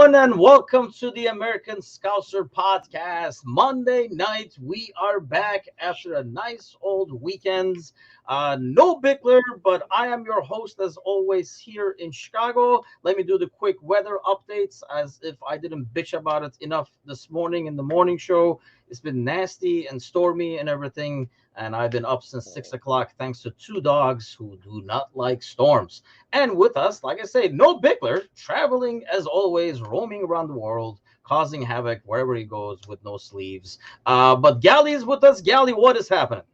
everyone, and welcome to the American Scouser podcast. Monday night, we are back after a nice old weekend. No Bickler, but I am your host as always here in Chicago. Let me do the quick weather updates as if I didn't bitch about it enough this morning in the morning show. It's been nasty and stormy and everything, and I've been up since 6 o'clock thanks to two dogs who do not like storms. And with us, like I say, no Bickler, traveling as always, roaming around the world, causing havoc wherever he goes with no sleeves. But Gally is with us. Gally, what is happening?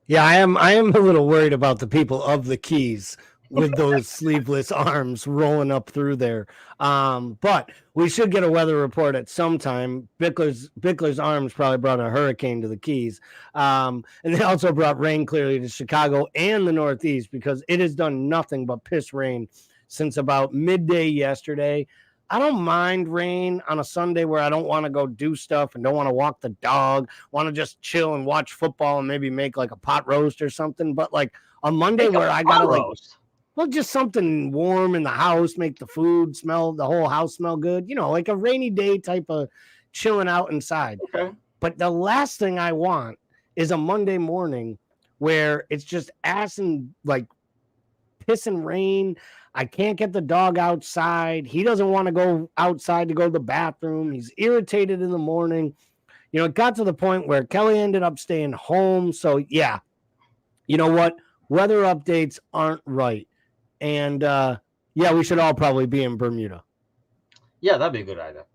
Yeah, I am a little worried about the people of the Keys with those sleeveless arms rolling up through there. But we should get a weather report at some time. Bickler's arms probably brought a hurricane to the Keys. And they also brought rain clearly to Chicago and the Northeast because it has done nothing but piss rain since about midday yesterday. I don't mind rain on a Sunday where I don't want to go do stuff and don't want to walk the dog, want to just chill and watch football and maybe make like a pot roast or something. But like a Monday where I got to like, well, just something warm in the house, make the food smell, the whole house smell good, like a rainy day type of chilling out inside. Okay. But the last thing I want is a Monday morning where it's just ass and like piss and rain. I can't get the dog outside. He doesn't want to go outside to go to the bathroom. He's irritated in the morning. It got to the point where Kelly ended up staying home. So, yeah, you know what? Weather updates aren't right. And, yeah, we should all probably be in Bermuda. Yeah, that'd be a good idea.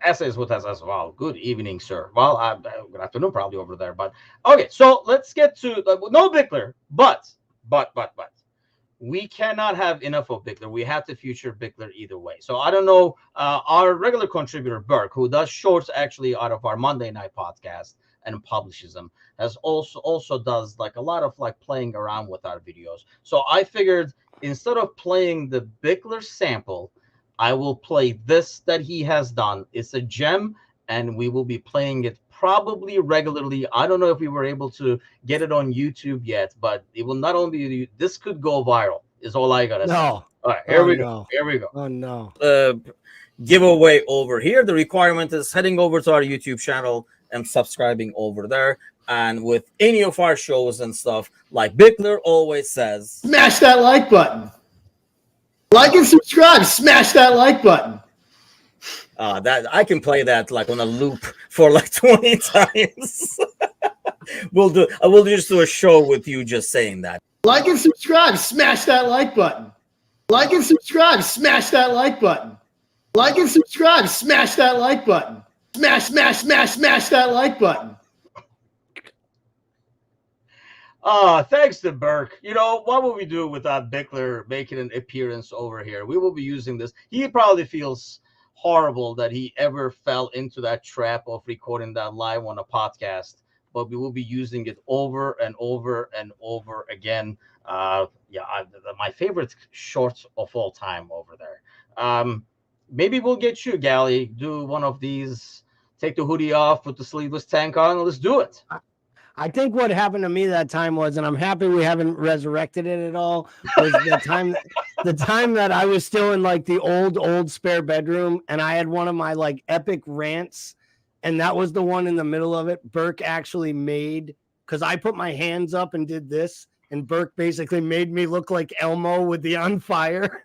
Essa is with us as well. Good evening, sir. Well, good afternoon probably over there. But, okay, so let's get to no Bickler, but. We cannot have enough of Bickler. We have to feature Bickler either way. So I don't know. Our regular contributor, Burke, who does shorts actually out of our Monday night podcast and publishes them, has also does like a lot of like playing around with our videos. So I figured instead of playing the Bickler sample, I will play this that he has done. It's a gem, and we will be playing it probably regularly. I don't know if we were able to get it on YouTube yet, but it will not only be, this could go viral is all I gotta say. All right, here we go. Oh no. Giveaway over here. The requirement is heading over to our YouTube channel and subscribing over there. And with any of our shows and stuff, like Bickler always says, smash that like button. Like and subscribe. Smash that like button. That I can play that like on a loop for like 20 times. We'll just do a show with you just saying that. Like and subscribe. Smash that like button. Like and subscribe. Smash that like button. Like and subscribe. Smash that like button. Smash that like button. Thanks to Burke. What will we do without Bickler making an appearance over here? We will be using this. He probably feels horrible that he ever fell into that trap of recording that live on a podcast, but we will be using it over and over and over again. My favorite short of all time over there. Maybe we'll get you, Gally, do one of these, take the hoodie off, put the sleeveless tank on, and let's do it. I think what happened to me that time was, and I'm happy we haven't resurrected it at all, was the time that I was still in like the old spare bedroom, and I had one of my like epic rants, and that was the one in the middle of it. Burke actually made, because I put my hands up and did this, and Burke basically made me look like Elmo with the on fire.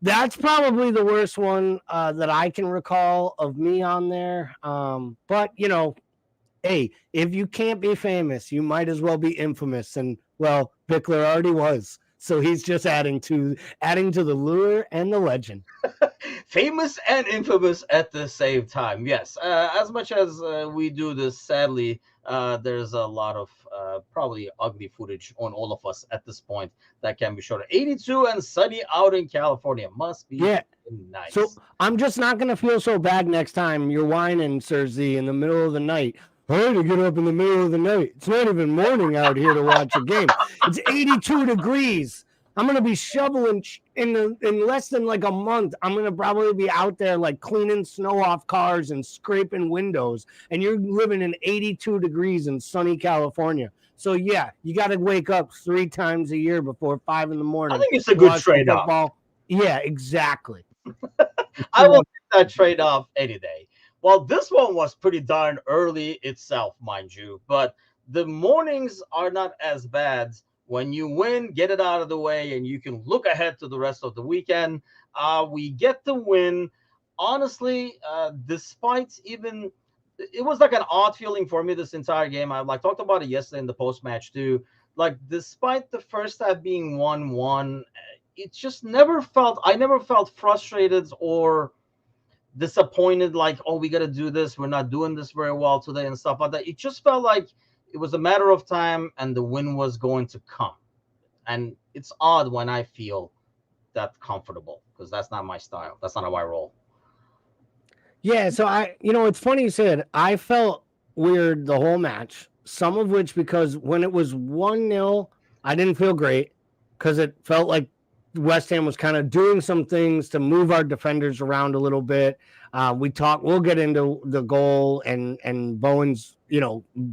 That's probably the worst one that I can recall of me on there. But hey, if you can't be famous, you might as well be infamous. And well, Bickler already was. So he's just adding to the lure and the legend. Famous and infamous at the same time. Yes. As much as we do this, sadly, there's a lot of probably ugly footage on all of us at this point that can be shown. 82 and sunny out in California. Must be nice. So I'm just not going to feel so bad next time you're whining, Sir Z, in the middle of the night. I had to get up in the middle of the night. It's not even morning out here to watch a game. It's 82 degrees. I'm going to be shoveling in less than like a month. I'm going to probably be out there like cleaning snow off cars and scraping windows. And you're living in 82 degrees in sunny California. So, yeah, you got to wake up 3 times a year before 5 in the morning. I think it's a good trade-off. Yeah, exactly. I will take that trade off any day. Well, this one was pretty darn early itself, mind you, but the mornings are not as bad. When you win, get it out of the way, and you can look ahead to the rest of the weekend. We get the win. Honestly, despite even it was like an odd feeling for me this entire game. I like talked about it yesterday in the post match too. Like despite the first half being 1-1, it just never felt. I never felt frustrated or disappointed. Like, oh, we got to do this. We're not doing this very well today and stuff like that. It just felt like it was a matter of time, and the win was going to come. And it's odd when I feel that comfortable because that's not my style. That's not how I roll. Yeah, so it's funny you said I felt weird the whole match. Some of which because when it was 1-0, I didn't feel great because it felt like West Ham was kind of doing some things to move our defenders around a little bit. We'll get into the goal and Bowen's,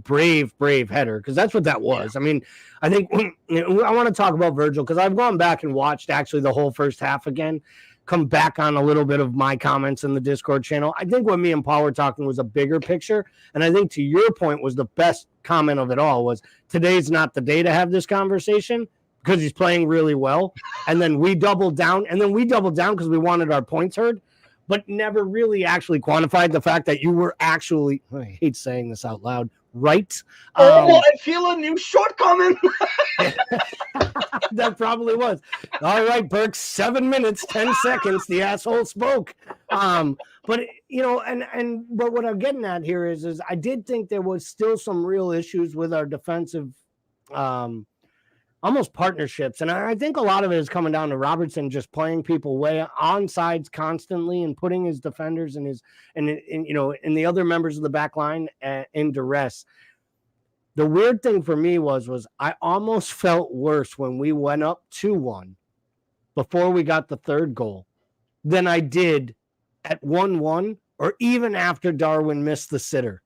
brave header, because that's what that was. Yeah. I mean, I think I want to talk about Virgil because I've gone back and watched actually the whole first half again, come back on a little bit of my comments in the Discord channel. I think what me and Paul were talking was a bigger picture. And I think to your point was the best comment of it all was today's not the day to have this conversation because he's playing really well. And then we doubled down because we wanted our points heard, but never really actually quantified the fact that you were actually, I hate saying this out loud, right? I feel a new shortcoming. That probably was. All right, Burke, 7 minutes, 10 seconds, the asshole spoke. But but what I'm getting at here is I did think there was still some real issues with our defensive almost partnerships. And I think a lot of it is coming down to Robertson just playing people way on sides constantly and putting his defenders and the other members of the back line in duress. The weird thing for me was I almost felt worse when we went up 2-1 before we got the third goal than I did at 1-1 or even after Darwin missed the sitter,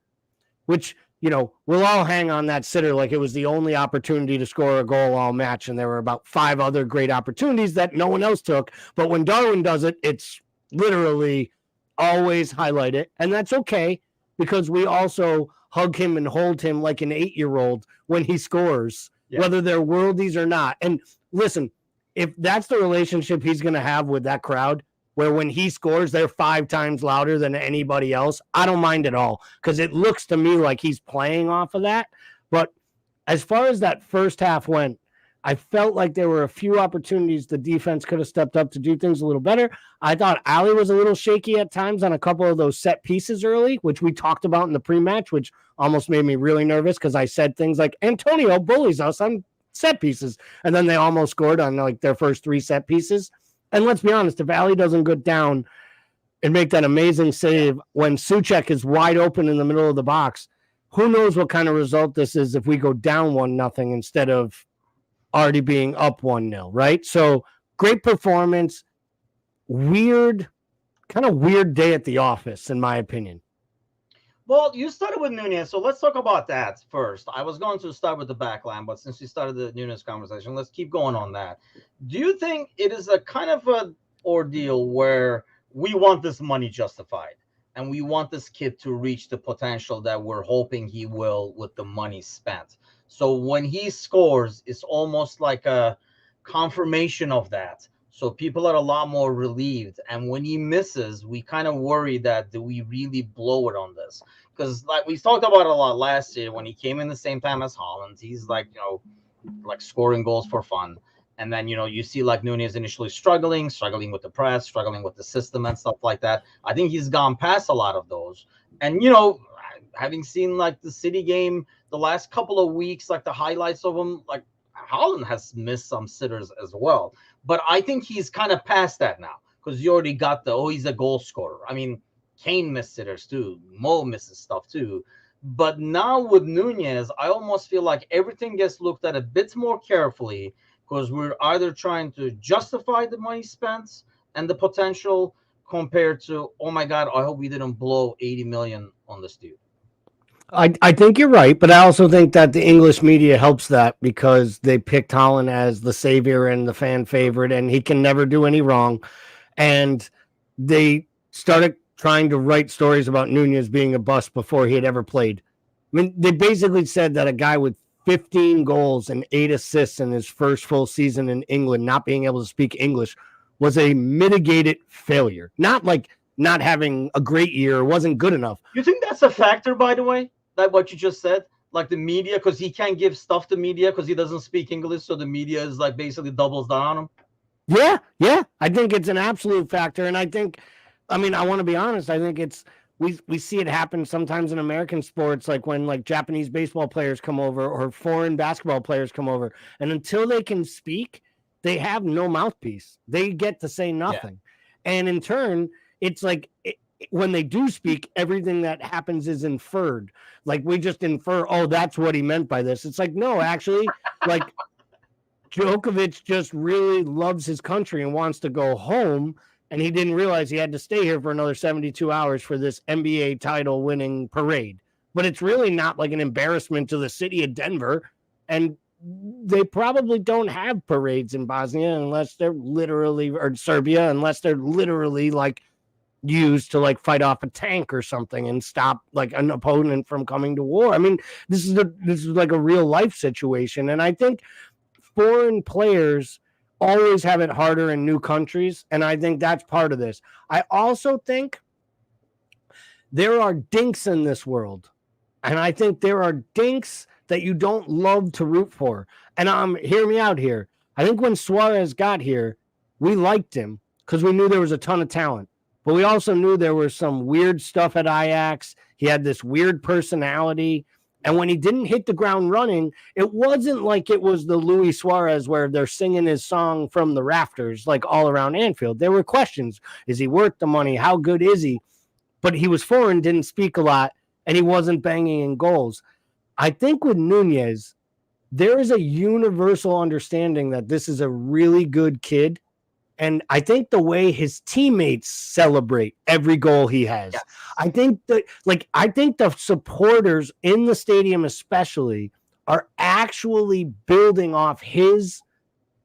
which, we'll all hang on that sitter like it was the only opportunity to score a goal all match. And there were about 5 other great opportunities that no one else took. But when Darwin does it, it's literally always highlight it. And that's okay because we also hug him and hold him like an 8-year-old when he scores, whether they're worldies or not. And listen, if that's the relationship he's going to have with that crowd, where when he scores, they're 5 times louder than anybody else, I don't mind at all because it looks to me like he's playing off of that. But as far as that first half went, I felt like there were a few opportunities the defense could have stepped up to do things a little better. I thought Ali was a little shaky at times on a couple of those set pieces early, which we talked about in the pre-match, which almost made me really nervous because I said things like Antonio bullies us on set pieces. And then they almost scored on like their first 3 set pieces. And let's be honest, if Ali doesn't go down and make that amazing save when Souček is wide open in the middle of the box, who knows what kind of result this is if we go down 1-0 instead of already being up 1-0, right? So great performance, kind of weird day at the office, in my opinion. Well, you started with Nunez, so let's talk about that first. I was going to start with the back line, but since you started the Nunez conversation, let's keep going on that. Do you think it is a kind of an ordeal where we want this money justified and we want this kid to reach the potential that we're hoping he will with the money spent? So when he scores, it's almost like a confirmation of that. So people are a lot more relieved. And when he misses, we kind of worry that do we really blow it on this? Because like we talked about it a lot last year when he came in the same time as Haaland, he's like, like scoring goals for fun. And then, you see like Nunez initially struggling with the press, struggling with the system and stuff like that. I think he's gone past a lot of those. And, having seen like the City game the last couple of weeks, like the highlights of him, like Haaland has missed some sitters as well. But I think he's kind of past that now because you already got he's a goal scorer. I mean, Kane missed sitters too. Mo misses stuff too. But now with Nunez, I almost feel like everything gets looked at a bit more carefully because we're either trying to justify the money spent and the potential compared to, oh my God, I hope we didn't blow 80 million on this dude. I think you're right, but I also think that the English media helps that because they picked Haaland as the savior and the fan favorite, and he can never do any wrong. And they started trying to write stories about Nunez being a bust before he had ever played. I mean, they basically said that a guy with 15 goals and 8 assists in his first full season in England, not being able to speak English, was a mitigated failure. Not like not having a great year, wasn't good enough. You think that's a factor, by the way, that what you just said? Like the media, because he can't give stuff to media because he doesn't speak English, so the media is like basically doubles down on him. Yeah. I think it's an absolute factor. And I think, I mean, I want to be honest, I think it's, we see it happen sometimes in American sports, like when like Japanese baseball players come over or foreign basketball players come over, and until they can speak, they have no mouthpiece. They get to say nothing. Yeah. And in turn, it's like when they do speak, everything that happens is inferred. Like we just infer, oh, that's what he meant by this. It's like, no, actually, like Djokovic just really loves his country and wants to go home. And he didn't realize he had to stay here for another 72 hours for this NBA title winning parade. But it's really not like an embarrassment to the city of Denver. And they probably don't have parades in Bosnia unless they're literally, or Serbia, unless they're literally like used to like fight off a tank or something and stop like an opponent from coming to war. I mean, this is like a real life situation. And I think foreign players always have it harder in new countries, and I think that's part of this. I also think there are dinks in this world, and I think there are dinks that you don't love to root for. And hear me out here. I think when Suarez got here, we liked him because we knew there was a ton of talent, but we also knew there was some weird stuff at Ajax. He had this weird personality. And when he didn't hit the ground running, it wasn't like it was the Luis Suarez where they're singing his song from the rafters, like all around Anfield. There were questions. Is he worth the money? How good is he? But he was foreign, didn't speak a lot, and he wasn't banging in goals. I think with Nunez, there is a universal understanding that this is a really good kid. And I think the way his teammates celebrate every goal he has, yes. I think the supporters in the stadium especially are actually building off his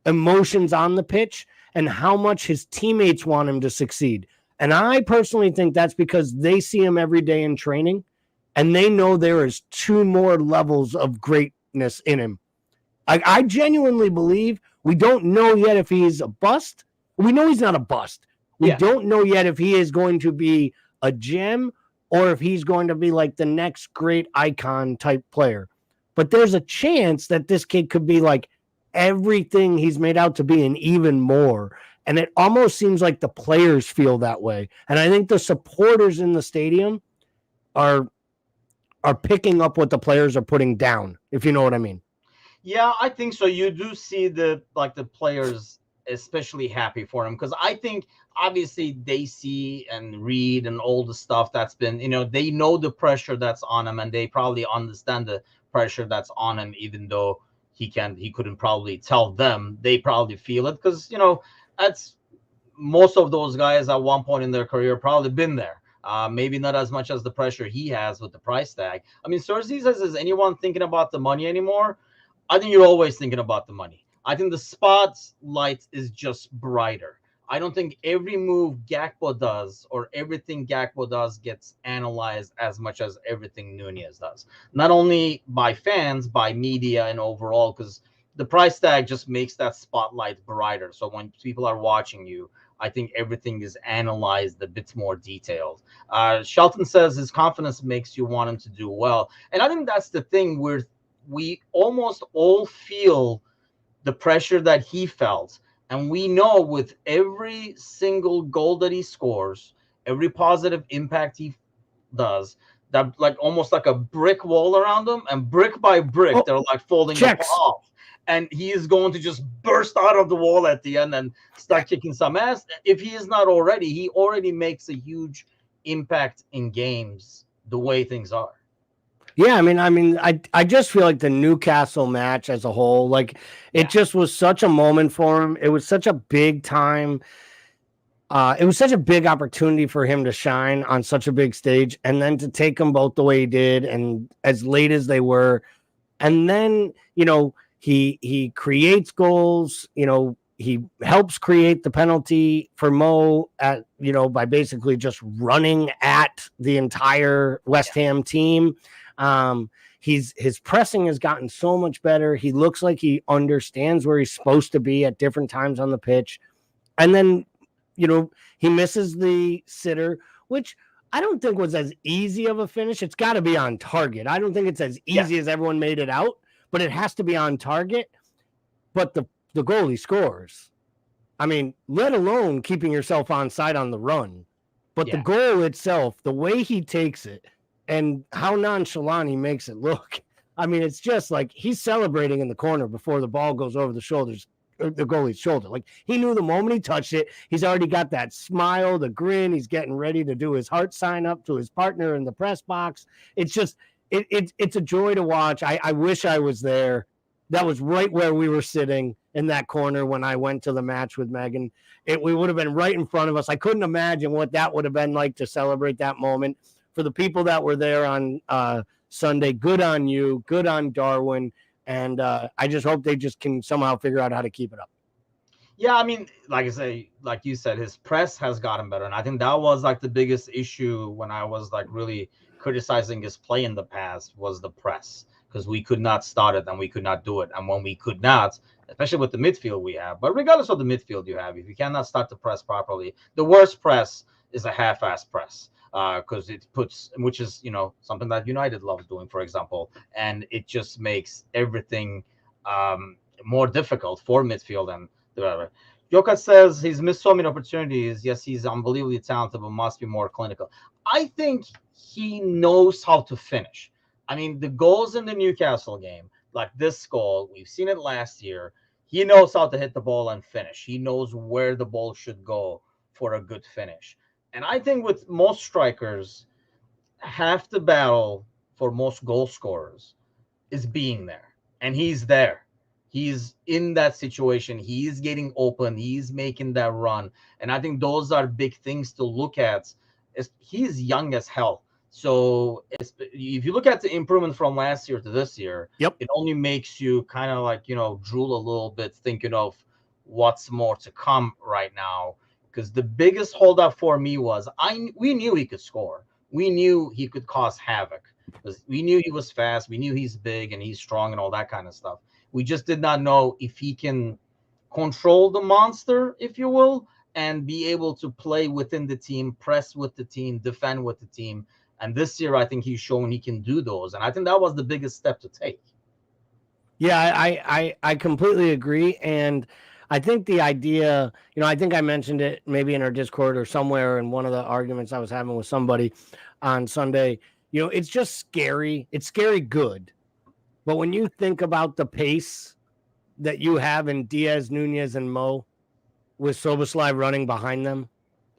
emotions on the pitch and how much his teammates want him to succeed. And I personally think that's because they see him every day in training and they know there is 2 more levels of greatness in him. I genuinely believe we don't know yet if he's a bust. We know he's not a bust. We don't know yet if he is going to be a gem or if he's going to be like the next great icon type player. But there's a chance that this kid could be like everything he's made out to be and even more. And it almost seems like the players feel that way. And I think the supporters in the stadium are picking up what the players are putting down, if you know what I mean. Yeah, I think so. You do see the players especially happy for him because I think obviously they see and read and all the stuff that's been, they know the pressure that's on him and they probably understand the pressure that's on him, even though he couldn't probably tell them. They probably feel it because, that's most of those guys at one point in their career probably been there. Maybe not as much as the pressure he has with the price tag. I mean, Cersei says, is anyone thinking about the money anymore? I think you're always thinking about the money. I think the spotlight is just brighter. I don't think every move Gakpo does or everything Gakpo does gets analyzed as much as everything Nunez does. Not only by fans, by media and overall, because the price tag just makes that spotlight brighter. So when people are watching you, I think everything is analyzed a bit more detailed. Shelton says his confidence makes you want him to do well. And I think that's the thing where we almost all feel the pressure that he felt. And we know with every single goal that he scores, every positive impact he does, that like almost like a brick wall around him, and brick by brick, they're like folding off. And he is going to just burst out of the wall at the end and start kicking some ass. If he is not already, he already makes a huge impact in games the way things are. Yeah, I just feel like the Newcastle match as a whole, like it just was such a moment for him. It was such a big time. It was such a big opportunity for him to shine on such a big stage, and then to take them both the way he did, and as late as they were, and then he creates goals. he helps create the penalty for Mo by basically just running at the entire West Ham team. His pressing has gotten so much better. He looks like he understands where he's supposed to be at different times on the pitch. And then, he misses the sitter, which I don't think was as easy of a finish. It's got to be on target. I don't think it's as easy as everyone made it out, but it has to be on target. But the goalie scores. I mean, let alone keeping yourself onside on the run. But the goal itself, the way he takes it and how nonchalant he makes it look. I mean, it's just like he's celebrating in the corner before the ball goes over the goalie's shoulder. Like, he knew the moment he touched it, he's already got that smile, the grin. He's getting ready to do his heart sign up to his partner in the press box. It's just, it's a joy to watch. I wish I was there. That was right where we were sitting in that corner when I went to the match with Megan. We would have been right in front of us. I couldn't imagine what that would have been like to celebrate that moment. For the people that were there on Sunday, good on you, good on Darwin. And I just hope they just can somehow figure out how to keep it up. Yeah, I mean, like you said, his press has gotten better. And I think that was like the biggest issue when I was like really criticizing his play in the past was the press, because we could not start it and we could not do it. And when we could not, especially with the midfield we have, but regardless of the midfield you have, if you cannot start the press properly, the worst press is a half-ass press. Because it puts, which is, something that United loves doing, for example, and it just makes everything more difficult for midfield and whatever. Joka says he's missed so many opportunities. Yes, he's unbelievably talented, but must be more clinical. I think he knows how to finish. I mean, the goals in the Newcastle game, like this goal, we've seen it last year. He knows how to hit the ball and finish. He knows where the ball should go for a good finish. And I think with most strikers, half the battle for most goal scorers is being there. And he's there. He's in that situation. He's getting open. He's making that run. And I think those are big things to look at. He's young as hell. So if you look at the improvement from last year to this year, it only makes you kind of like, drool a little bit thinking of what's more to come right now. Because the biggest holdup for me was we knew he could score. We knew he could cause havoc because we knew he was fast. We knew he's big and he's strong and all that kind of stuff. We just did not know if he can control the monster, if you will, and be able to play within the team, press with the team, defend with the team. And this year, I think he's shown he can do those. And I think that was the biggest step to take. Yeah, I completely agree. And I think the idea, I think I mentioned it maybe in our Discord or somewhere in one of the arguments I was having with somebody on Sunday. It's just scary. It's scary good. But when you think about the pace that you have in Diaz, Nunez, and Mo with Soboslai running behind them,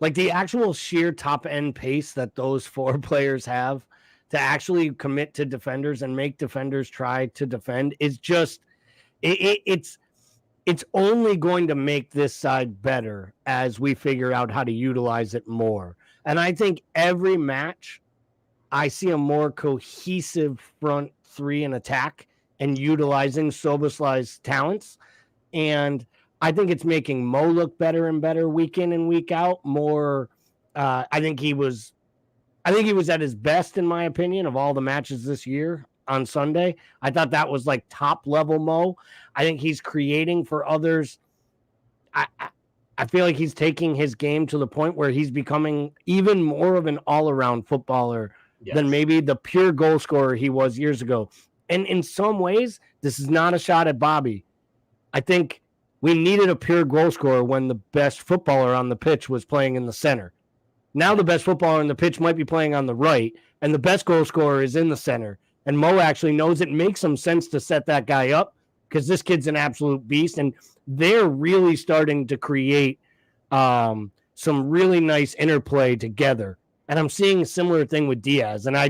like the actual sheer top end pace that those four players have to actually commit to defenders and make defenders try to defend is just, it's only going to make this side better as we figure out how to utilize it more. And I think every match, I see a more cohesive front three in attack and utilizing Soboslai's talents. And I think it's making Mo look better and better week in and week out. More, I think he was at his best, in my opinion, of all the matches this year. On Sunday, I thought that was like top level Mo. I think he's creating for others. I feel like he's taking his game to the point where he's becoming even more of an all-around footballer than maybe the pure goal scorer he was years ago. And in some ways, this is not a shot at Bobby. I think we needed a pure goal scorer when the best footballer on the pitch was playing in the center. Now the best footballer on the pitch might be playing on the right, and the best goal scorer is in the center. And Mo actually knows it makes some sense to set that guy up because this kid's an absolute beast. And they're really starting to create some really nice interplay together. And I'm seeing a similar thing with Diaz. And I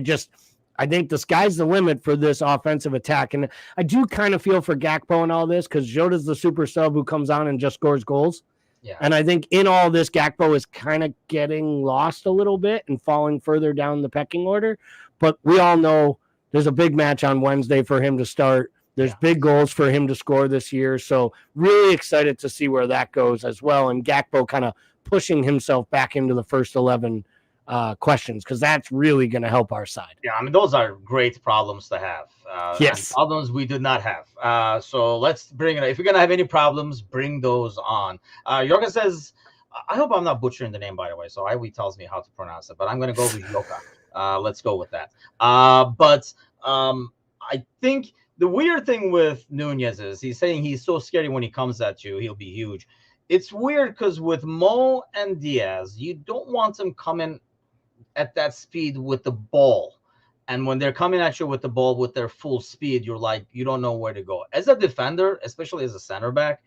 think the sky's the limit for this offensive attack. And I do kind of feel for Gakpo and all this because Jota's the super sub who comes on and just scores goals. Yeah. And I think in all this, Gakpo is kind of getting lost a little bit and falling further down the pecking order. But we all know there's a big match on Wednesday for him to start There's big goals for him to score this year. So really excited to see where that goes as well. And Gakpo kind of pushing himself back into the first 11 questions, because that's really going to help our side. Yeah, I mean, those are great problems to have. Yes. And problems we did not have. So let's bring it. If you're going to have any problems, bring those on. Yoka says, I hope I'm not butchering the name, by the way. So Iwi tells me how to pronounce it, but I'm going to go with Yoka. Let's go with that. But I think the weird thing with Nunez is he's saying he's so scary when he comes at you. He'll be huge. It's weird because with Mo and Diaz, you don't want them coming at that speed with the ball. And when they're coming at you with the ball with their full speed, you're like, you don't know where to go. As a defender, especially as a center back,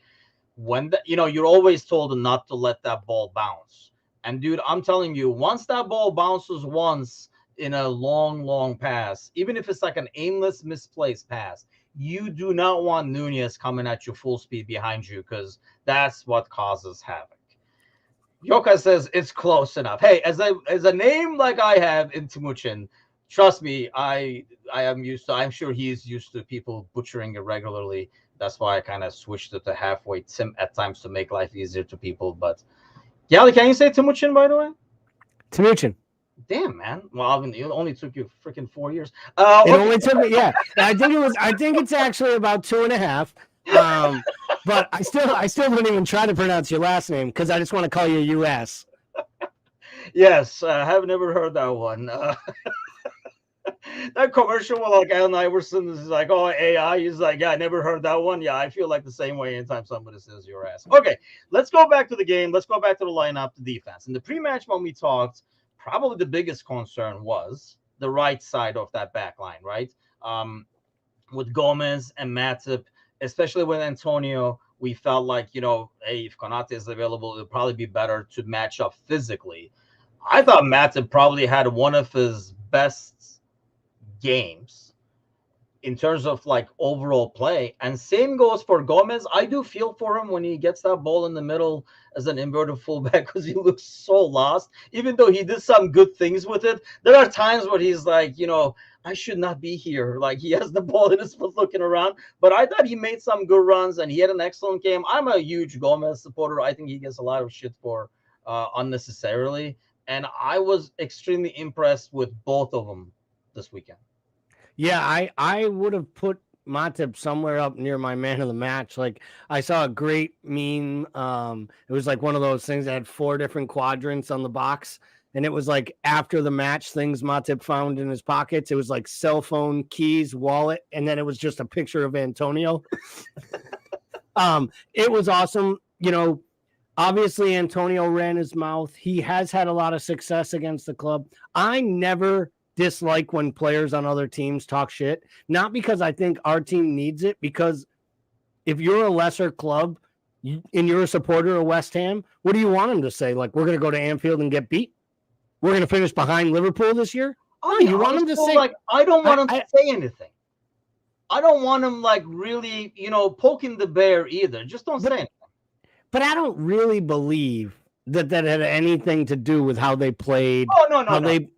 when you're always told not to let that ball bounce. And dude, I'm telling you, once that ball bounces once in a long pass, even if it's like an aimless, misplaced pass, you do not want Nunez coming at you full speed behind you, because that's what causes havoc. Yoka says it's close enough. Hey, as a name like I have in Timuchin, trust me, I am used to. I'm sure he's used to people butchering it regularly. That's why I kind of switched it to halfway Tim at times to make life easier to people. But Gali, can you say Timuchin, by the way? Timuchin. Damn, man. Well, I mean, it only took you freaking 4 years. It only took me, yeah. I think it's actually about 2.5. But I still don't even try to pronounce your last name, because I just want to call you US. Yes, I have never heard that one. That commercial with like Allen Iverson is like, oh, AI. He's like, yeah, I never heard that one. Yeah, I feel like the same way anytime somebody says your ass. Okay, let's go back to the game. Let's go back to the lineup, the defense. In the pre-match when we talked, probably the biggest concern was the right side of that back line, right? With Gomez and Matip, especially with Antonio, we felt like, hey, if Konate is available, it'll probably be better to match up physically. I thought Matip probably had one of his best games in terms of like overall play, and same goes for Gomez. I do feel for him when he gets that ball in the middle as an inverted fullback, because he looks so lost. Even though he did some good things with it, there are times where he's like, I should not be here. Like, he has the ball in his foot looking around. But I thought he made some good runs and he had an excellent game. I'm a huge Gomez supporter. I think he gets a lot of shit for unnecessarily, and I was extremely impressed with both of them this weekend. Yeah, I would have put Matip somewhere up near my man of the match. Like, I saw a great meme. It was like one of those things that had 4 different quadrants on the box, and it was like after the match things Matip found in his pockets. It was like cell phone, keys, wallet, and then it was just a picture of Antonio. It was awesome. Obviously Antonio ran his mouth. He has had a lot of success against the club. I never dislike when players on other teams talk shit, not because I think our team needs it, because if you're a lesser club and you're a supporter of West Ham, what do you want them to say? Like, we're going to go to Anfield and get beat? We're going to finish behind Liverpool this year? Oh, you want them to say, like, I don't want them to say anything. I don't want them like really, poking the bear either. Just don't say anything. But I don't really believe that had anything to do with how they played,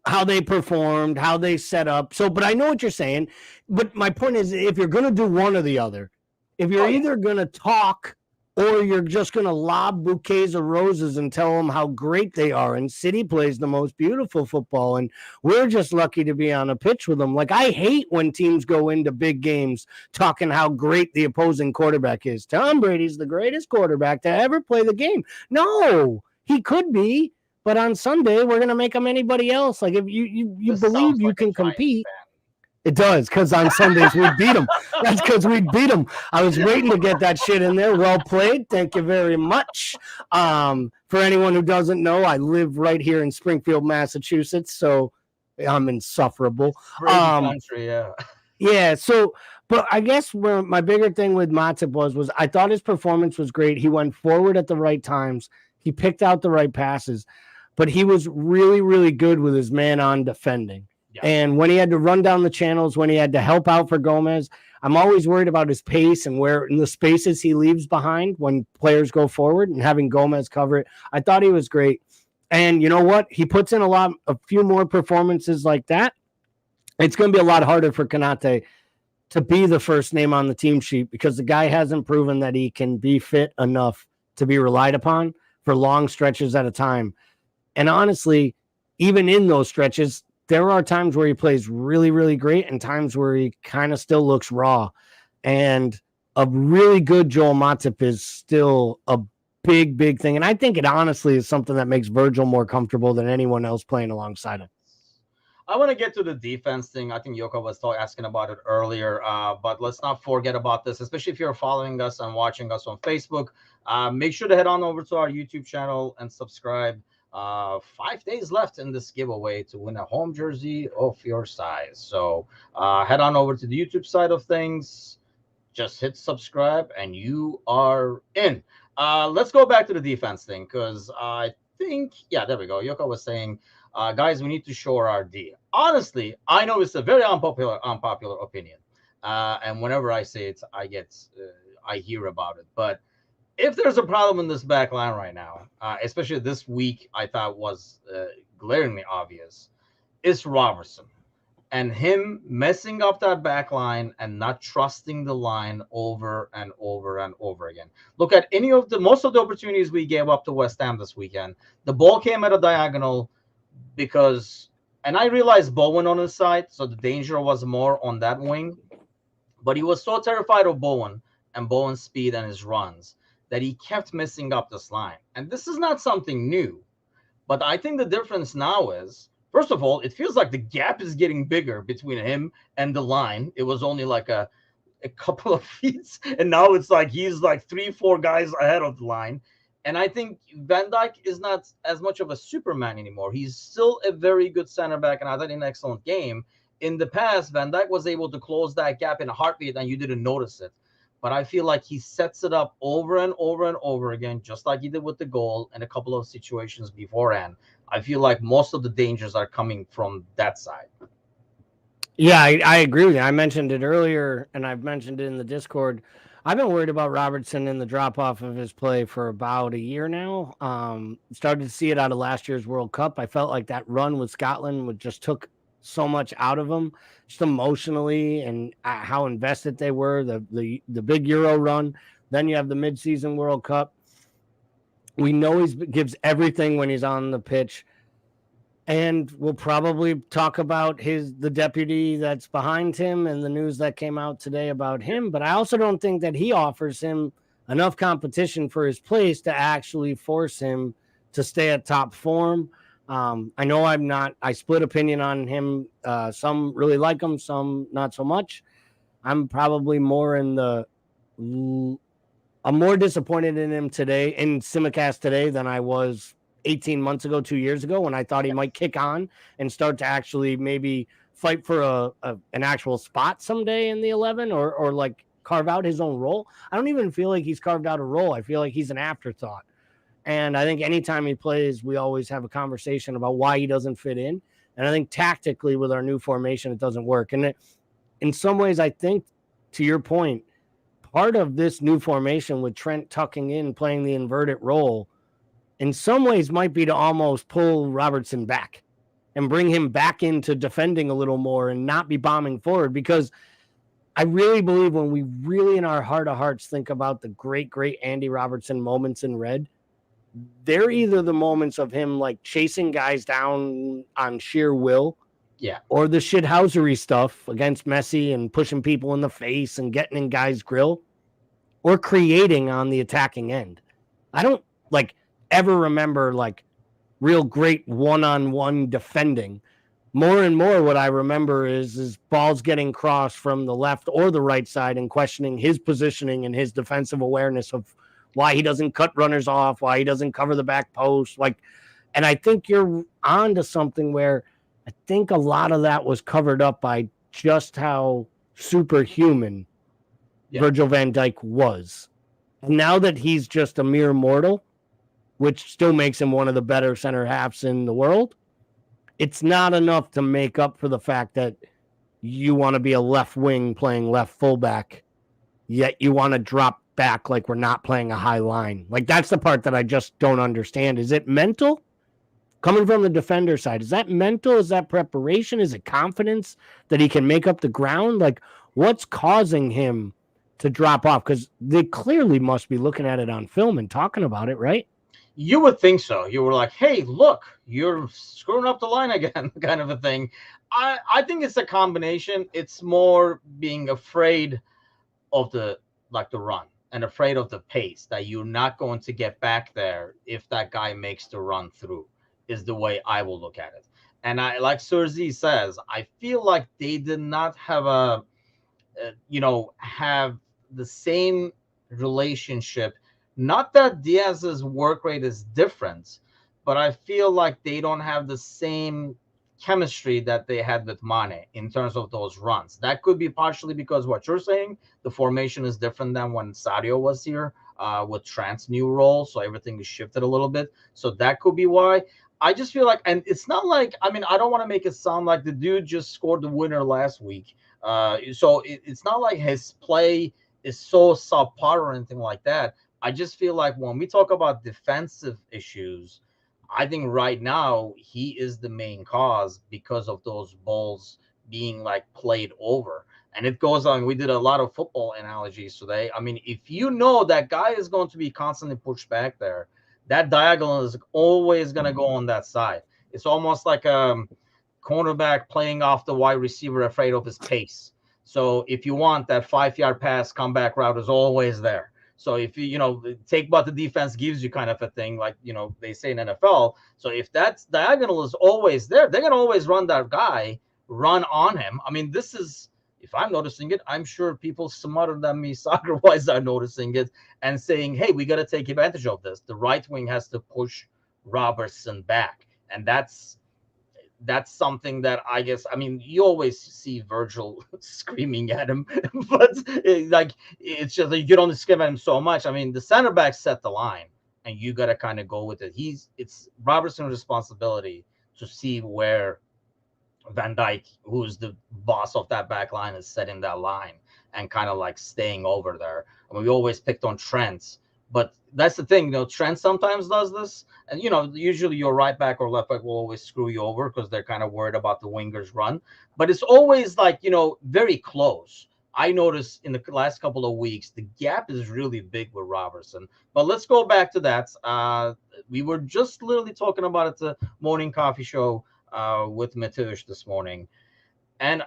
how they performed, how they set up. So, but I know what you're saying. But my point is, if you're going to do one or the other, if you're either going to talk or you're just going to lob bouquets of roses and tell them how great they are, and City plays the most beautiful football, and we're just lucky to be on a pitch with them. Like, I hate when teams go into big games talking how great the opposing quarterback is. Tom Brady's the greatest quarterback to ever play the game. No. He could be, but on Sunday we're gonna make him anybody else. Like, if you believe you can compete, it does, because on Sundays we beat them. That's because we beat them. I was waiting to get that shit in there. Well played, thank you very much. For anyone who doesn't know, I live right here in Springfield, Massachusetts, so I'm insufferable. Country, yeah. Yeah. So, but I guess where my bigger thing with Matip was I thought his performance was great. He went forward at the right times. He picked out the right passes, but he was really, really good with his man-on defending. Yeah. And when he had to run down the channels, when he had to help out for Gomez, I'm always worried about his pace and where in the spaces he leaves behind when players go forward, and having Gomez cover it. I thought he was great. And you know what? He puts in a few more performances like that. It's going to be a lot harder for Konate to be the first name on the team sheet because the guy hasn't proven that he can be fit enough to be relied upon for long stretches at a time. And honestly, even in those stretches, there are times where he plays really, really great and times where he kind of still looks raw. And a really good Joel Matip is still a big, big thing. And I think it honestly is something that makes Virgil more comfortable than anyone else playing alongside him. I want to get to the defense thing. I think Yoko was asking about it earlier, but let's not forget about this, especially if you're following us and watching us on Facebook. Make sure to head on over to our YouTube channel and subscribe. 5 days left in this giveaway to win a home jersey of your size. So head on over to the YouTube side of things. Just hit subscribe and you are in. Let's go back to the defense thing because I think, yeah, there we go. Yoko was saying, guys, we need to shore our D. Honestly, I know it's a very unpopular opinion. And whenever I say it, I hear about it. But if there's a problem in this back line right now, especially this week, I thought was glaringly obvious, it's Robertson. And him messing up that back line and not trusting the line over and over and over again. Look at most of the opportunities we gave up to West Ham this weekend. The ball came at a diagonal and I realized Bowen on his side, so the danger was more on that wing. But he was so terrified of Bowen and Bowen's speed and his runs that he kept messing up this line. And this is not something new. But I think the difference now is, first of all, it feels like the gap is getting bigger between him and the line. It was only like a couple of feet, and now it's like he's like 3-4 guys ahead of the line. And I think Van Dijk is not as much of a Superman anymore. He's still a very good center back, and I thought an excellent game. In the past, Van Dijk was able to close that gap in a heartbeat, and you didn't notice it. But I feel like he sets it up over and over and over again, just like he did with the goal and a couple of situations beforehand. I feel like most of the dangers are coming from that side. Yeah, I agree with you. I mentioned it earlier, and I've mentioned it in the Discord. I've been worried about Robertson and the drop-off of his play for about a year now. Started to see it out of last year's World Cup. I felt like that run with Scotland just took so much out of him, just emotionally, and how invested they were. The big Euro run. Then you have the mid-season World Cup. We know he gives everything when he's on the pitch. And we'll probably talk about the deputy that's behind him and the news that came out today about him. But I also don't think that he offers him enough competition for his place to actually force him to stay at top form. I know I split opinion on him. Some really like him, some not so much. I'm probably I'm more disappointed in him today, in Simicast today, than I was 18 months ago, 2 years ago, when I thought he might kick on and start to actually maybe fight for an actual spot someday in the 11 or like carve out his own role. I don't even feel like he's carved out a role. I feel like he's an afterthought. And I think anytime he plays, we always have a conversation about why he doesn't fit in. And I think tactically with our new formation, it doesn't work. And in some ways, I think, to your point, part of this new formation with Trent tucking in, playing the inverted role, in some ways might be to almost pull Robertson back and bring him back into defending a little more and not be bombing forward. Because I really believe when we really in our heart of hearts think about the great, great Andy Robertson moments in red, they're either the moments of him like chasing guys down on sheer will, or the shithousery stuff against Messi and pushing people in the face and getting in guys' grill, or creating on the attacking end. I don't ever remember real great one-on-one defending. More and more what I remember is balls getting crossed from the left or the right side and questioning his positioning and his defensive awareness of why he doesn't cut runners off, why he doesn't cover the back post. And I think you're on to something where I think a lot of that was covered up by just how superhuman Virgil van Dijk was. And now that he's just a mere mortal, which still makes him one of the better center halves in the world, it's not enough to make up for the fact that you want to be a left wing playing left fullback, yet you want to drop back like we're not playing a high line. That's the part that I just don't understand. Is it mental, Coming from the defender side, is that mental? Is that preparation? Is it confidence that he can make up the ground? Like, what's causing him to drop off? Because they clearly must be looking at it on film and talking about it, right? You would think so. You were like, hey, look, you're screwing up the line again, kind of a thing. I think it's a combination. It's more being afraid of the run and afraid of the pace, that you're not going to get back there if that guy makes the run through, is the way I will look at it. And I, like Sir Z says, I feel like they did not have have the same relationship. Not that Diaz's work rate is different, but I feel like they don't have the same chemistry that they had with Mane in terms of those runs. That could be partially because what you're saying, the formation is different than when Sadio was here with Trent's new role. So everything is shifted a little bit. So that could be why. I just feel like, and it's not like, I mean, I don't want to make it sound like the dude just scored the winner last week. So it's not like his play is so subpar or anything like that. I just feel like when we talk about defensive issues, I think right now he is the main cause because of those balls being like played over. And it goes on. We did a lot of football analogies today. I mean, if you know that guy is going to be constantly pushed back there, that diagonal is always going to go on that side. It's almost like a cornerback playing off the wide receiver, afraid of his pace. So if you want that 5-yard pass comeback route is always there. So if you take what the defense gives you, kind of a thing, like they say in NFL. So if that diagonal is always there, they're gonna always run that guy, run on him. I mean, this is, if I'm noticing it, I'm sure people smarter than me soccer wise are noticing it and saying, hey, we got to take advantage of this. The right wing has to push Robertson back, and that's something that I guess, I mean, you always see Virgil screaming at him, but it's just like you don't scream at him so much. I mean, the center back set the line, and you got to kind of go with it. It's Robertson's responsibility to see where Van Dijk, who's the boss of that back line, is setting that line and kind of like staying over there. I mean, we always picked on Trent, but that's the thing, Trent sometimes does this. And, usually your right back or left back will always screw you over because they're kind of worried about the wingers run. But it's always like, very close. I noticed in the last couple of weeks, the gap is really big with Robertson. But let's go back to that. We were just literally talking about it at the morning coffee show with Matush this morning. And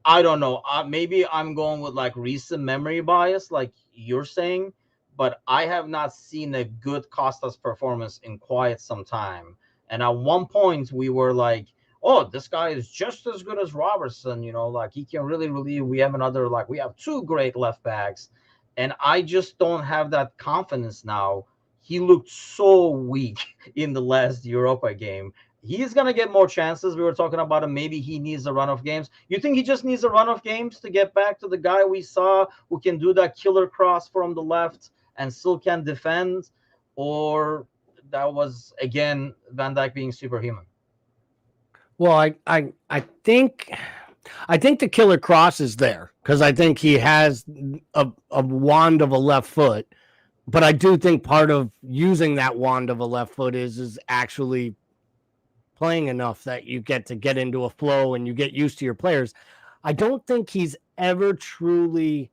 I don't know. Maybe I'm going with like recent memory bias, like you're saying. But I have not seen a good Costas performance in quite some time. And at one point, we were like, oh, this guy is just as good as Robertson, like he can really relieve. We have two great left backs. And I just don't have that confidence now. He looked so weak in the last Europa game. He's going to get more chances. We were talking about him. Maybe he needs a run of games. You think he just needs a run of games to get back to the guy we saw who can do that killer cross from the left and still can defend, or that was again Van Dijk being superhuman? Well, I think the killer cross is there because I think he has a wand of a left foot, but I do think part of using that wand of a left foot is actually playing enough that you get into a flow and you get used to your players. I don't think he's ever truly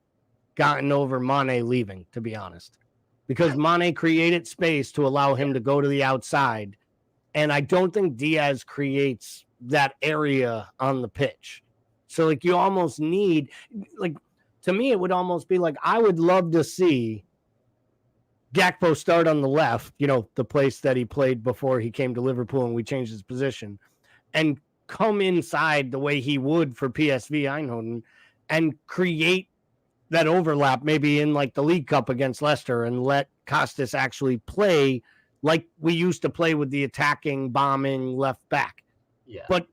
gotten over Mane leaving, to be honest, because Mane created space to allow him to go to the outside. And I don't think Diaz creates that area on the pitch. So like you almost need, like, to me, it would almost be like, I would love to see Gakpo start on the left, the place that he played before he came to Liverpool and we changed his position, and come inside the way he would for PSV Eindhoven and create that overlap maybe in like the League Cup against Leicester and let Costas actually play like we used to play with the attacking, bombing left back. Yeah. But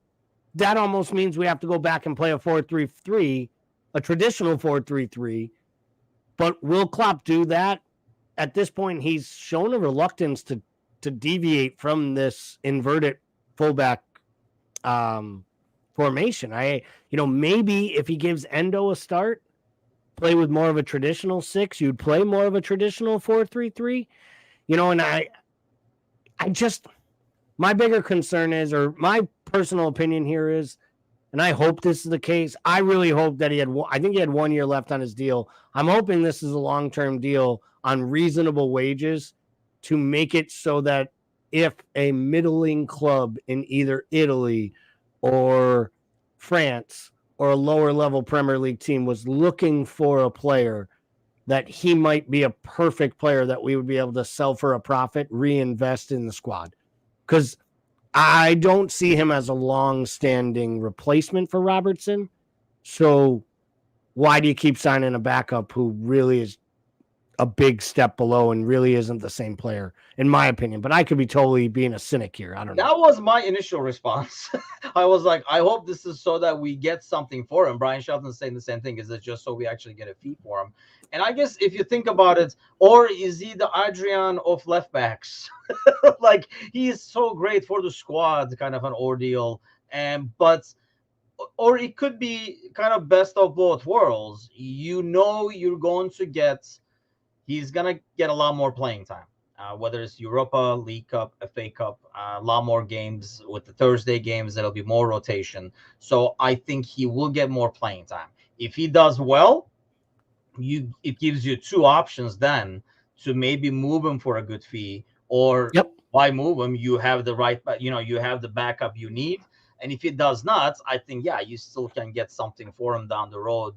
that almost means we have to go back and play a 4-3-3, a traditional 4-3-3. But will Klopp do that? At this point, he's shown a reluctance to deviate from this inverted fullback formation. Maybe if he gives Endo a start, play with more of a traditional 6, you'd play more of a traditional 4-3-3. And I just, My bigger concern is, or my personal opinion here is, and I hope this is the case. I really hope that I think he had 1 year left on his deal. I'm hoping this is a long-term deal on reasonable wages to make it so that if a middling club in either Italy or France or a lower level Premier League team was looking for a player, that he might be a perfect player that we would be able to sell for a profit, reinvest in the squad. Because I don't see him as a long-standing replacement for Robertson. So why do you keep signing a backup who really is a big step below and really isn't the same player, in my opinion? But I could be totally being a cynic here. I don't know. That was my initial response. I was like, I hope this is so that we get something for him. Brian Shelton's saying the same thing. Is it just so we actually get a fee for him? And I guess if you think about it, or is he the Adrian of left backs? Like, he is so great for the squad, kind of an ordeal. Or it could be kind of best of both worlds. You know, he's going to get a lot more playing time. Whether it's Europa, League Cup, FA Cup, a lot more games with the Thursday games. There'll be more rotation. So I think he will get more playing time. If he does well, it gives you two options then to maybe move him for a good fee, or why move him? You have the you have the backup you need. And if it does not, I think, you still can get something for him down the road.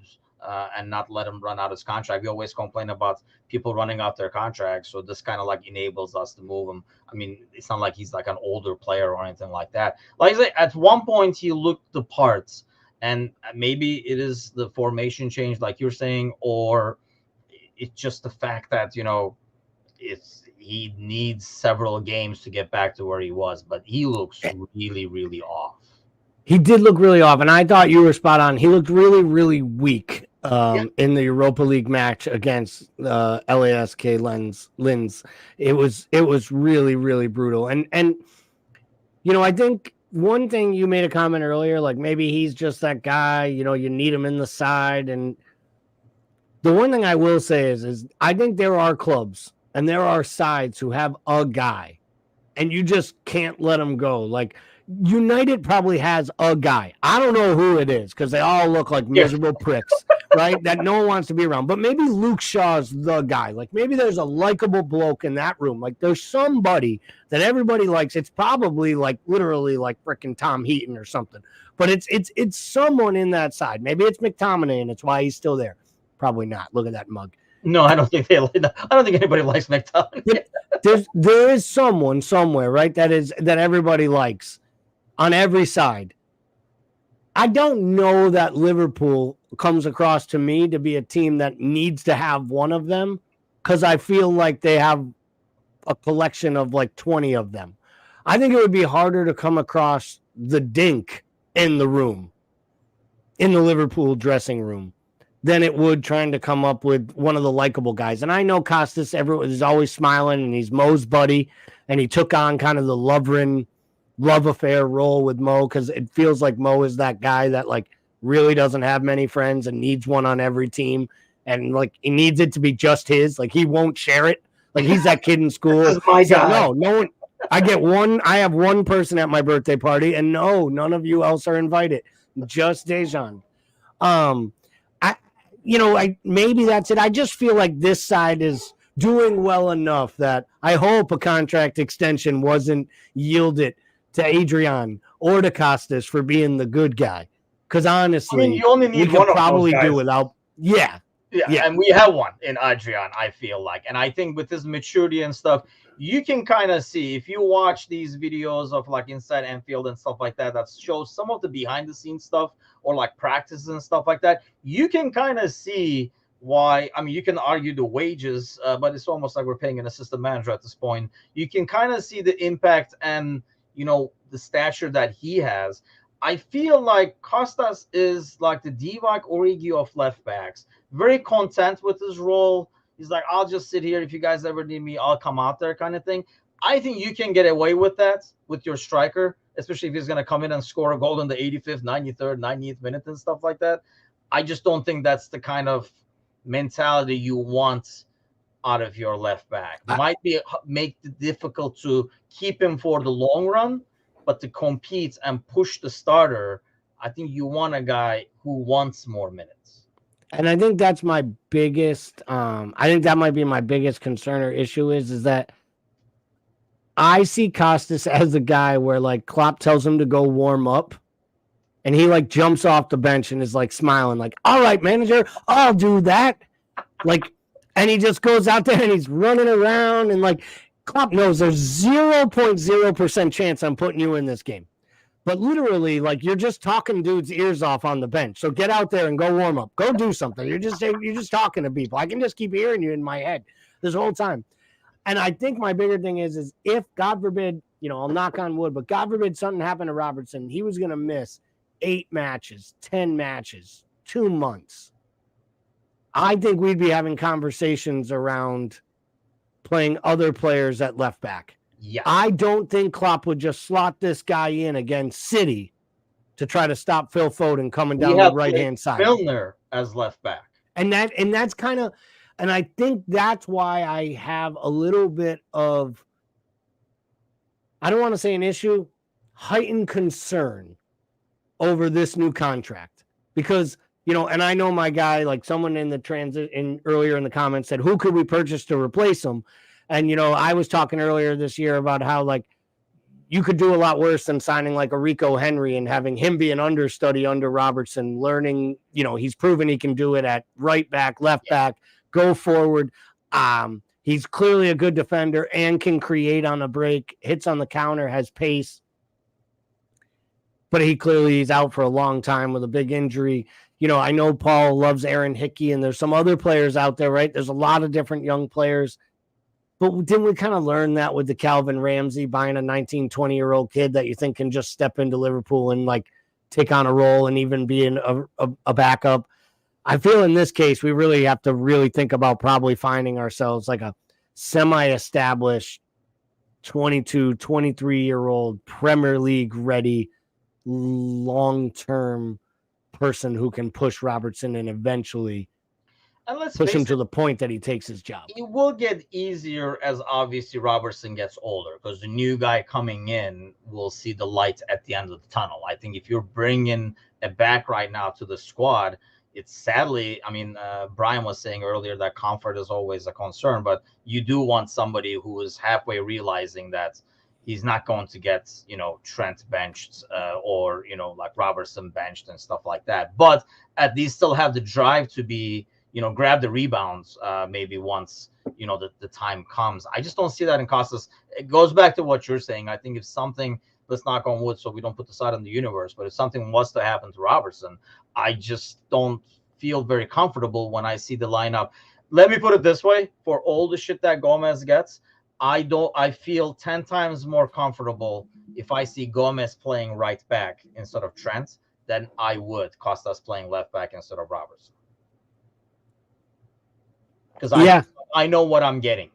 And not let him run out his contract. We always complain about people running out their contracts, so this kind of like enables us to move him. I mean, it's not like he's like an older player or anything like that. Like I say, at one point he looked the parts, and maybe it is the formation change, like you're saying, or it's just the fact that he needs several games to get back to where he was. But he looks really, really off. He did look really off, and I thought you were spot on. He looked really, really weak in the Europa League match against LASK Linz. It was really, really brutal. And I think one thing, you made a comment earlier, like maybe he's just that guy, you need him in the side. And the one thing I will say is I think there are clubs and there are sides who have a guy, and you just can't let him go. Like, United probably has a guy. I don't know who it is because they all look like miserable pricks, right? That no one wants to be around. But maybe Luke Shaw's the guy. Like, maybe there's a likable bloke in that room. Like, there's somebody that everybody likes. It's probably like literally like freaking Tom Heaton or something. But it's someone in that side. Maybe it's McTominay and it's why he's still there. Probably not. Look at that mug. No, I don't think anybody likes McTominay. There is someone somewhere, right? That everybody likes. On every side. I don't know that Liverpool comes across to me to be a team that needs to have one of them, because I feel like they have a collection of like 20 of them. I think it would be harder to come across the dink in the room, in the Liverpool dressing room, than it would trying to come up with one of the likable guys. And I know Costas, everyone is always smiling, and he's Mo's buddy, and he took on kind of the love affair role with Mo, because it feels like Mo is that guy that like really doesn't have many friends and needs one on every team, and like he needs it to be just his. Like, he won't share it. Like, he's that kid in school. This is my guy. No one. I have one person at my birthday party, and no, none of you else are invited. Just Dejan. Maybe that's it. I just feel like this side is doing well enough that I hope a contract extension wasn't yielded to Adrian or to Costas for being the good guy. Because honestly, you only need we one could probably of those guys. do without. Yeah, and we have one in Adrian, I feel like. And I think with his maturity and stuff, you can kind of see, if you watch these videos of like Inside Anfield and stuff like that shows some of the behind the scenes stuff, or like practices and stuff like that, you can kind of see why. I mean, you can argue the wages, but it's almost like we're paying an assistant manager at this point. You can kind of see the impact and the stature that he has. I feel like Costas is like the Divock Origi of left backs, very content with his role. He's like, I'll just sit here. If you guys ever need me, I'll come out there, kind of thing. I think you can get away with that with your striker, especially if he's going to come in and score a goal in the 85th, 93rd, 90th minute and stuff like that. I just don't think that's the kind of mentality you want out of your left back. I- Might be make it difficult to keep him for the long run, but to compete and push the starter, I think you want a guy who wants more minutes. And I think that's my biggest. I think that might be my biggest concern or issue is that I see Costas as the guy where like Klopp tells him to go warm up, and he like jumps off the bench and is like smiling, like, "All right, manager, I'll do that." Like, and he just goes out there and he's running around, and like Klopp knows there's 0.0% chance I'm putting you in this game. But literally, like, you're just talking dudes' ears off on the bench. So get out there and go warm up. Go do something. You're just talking to people. I can just keep hearing you in my head this whole time. And I think my bigger thing is if, God forbid, I'll knock on wood, but God forbid something happened to Robertson, he was going to miss 8 matches, 10 matches, 2 months. I think we'd be having conversations around playing other players at left back. Yeah, I don't think Klopp would just slot this guy in against City to try to stop Phil Foden coming down the right-hand side. Milner as left back. And that's kind of, and I think that's why I have a little bit of, I don't want to say an issue, heightened concern over this new contract. Because, and I know my guy, like someone in the earlier in the comments said, who could we purchase to replace him? And, I was talking earlier this year about how, like, you could do a lot worse than signing like a Rico Henry and having him be an understudy under Robertson, learning, he's proven he can do it at right back, left back, go forward. He's clearly a good defender and can create on a break, hits on the counter, has pace. But he's out for a long time with a big injury. I know Paul loves Aaron Hickey, and there's some other players out there, right? There's a lot of different young players. But didn't we kind of learn that with the Calvin Ramsey buying a 19, 20-year-old kid that you think can just step into Liverpool and like take on a role and even be a backup? I feel in this case, we really have to really think about probably finding ourselves like a semi-established 22, 23-year-old Premier League ready long-term person who can push Robertson and eventually And let's push him face to it, the point that he takes his job. it will get easier as obviously Robertson gets older, because the new guy coming in will see the light at the end of the tunnel. I think if you're bringing a back right now to the squad, it's sadly, Brian was saying earlier that comfort is always a concern, but you do want somebody who is halfway realizing that he's not going to get, Trent benched or, like Robertson benched and stuff like that. But at least still have the drive to be, grab the rebounds maybe once, the time comes. I just don't see that in Costas. It goes back to what you're saying. I think if something, let's knock on wood so we don't put this out in the universe, but if something was to happen to Robertson, I just don't feel very comfortable when I see the lineup. Let me put it this way. For all the shit that Gomez gets, I feel 10 times more comfortable if I see Gomez playing right back instead of Trent than I would Costas playing left back instead of Robertson. Because I know what I'm getting.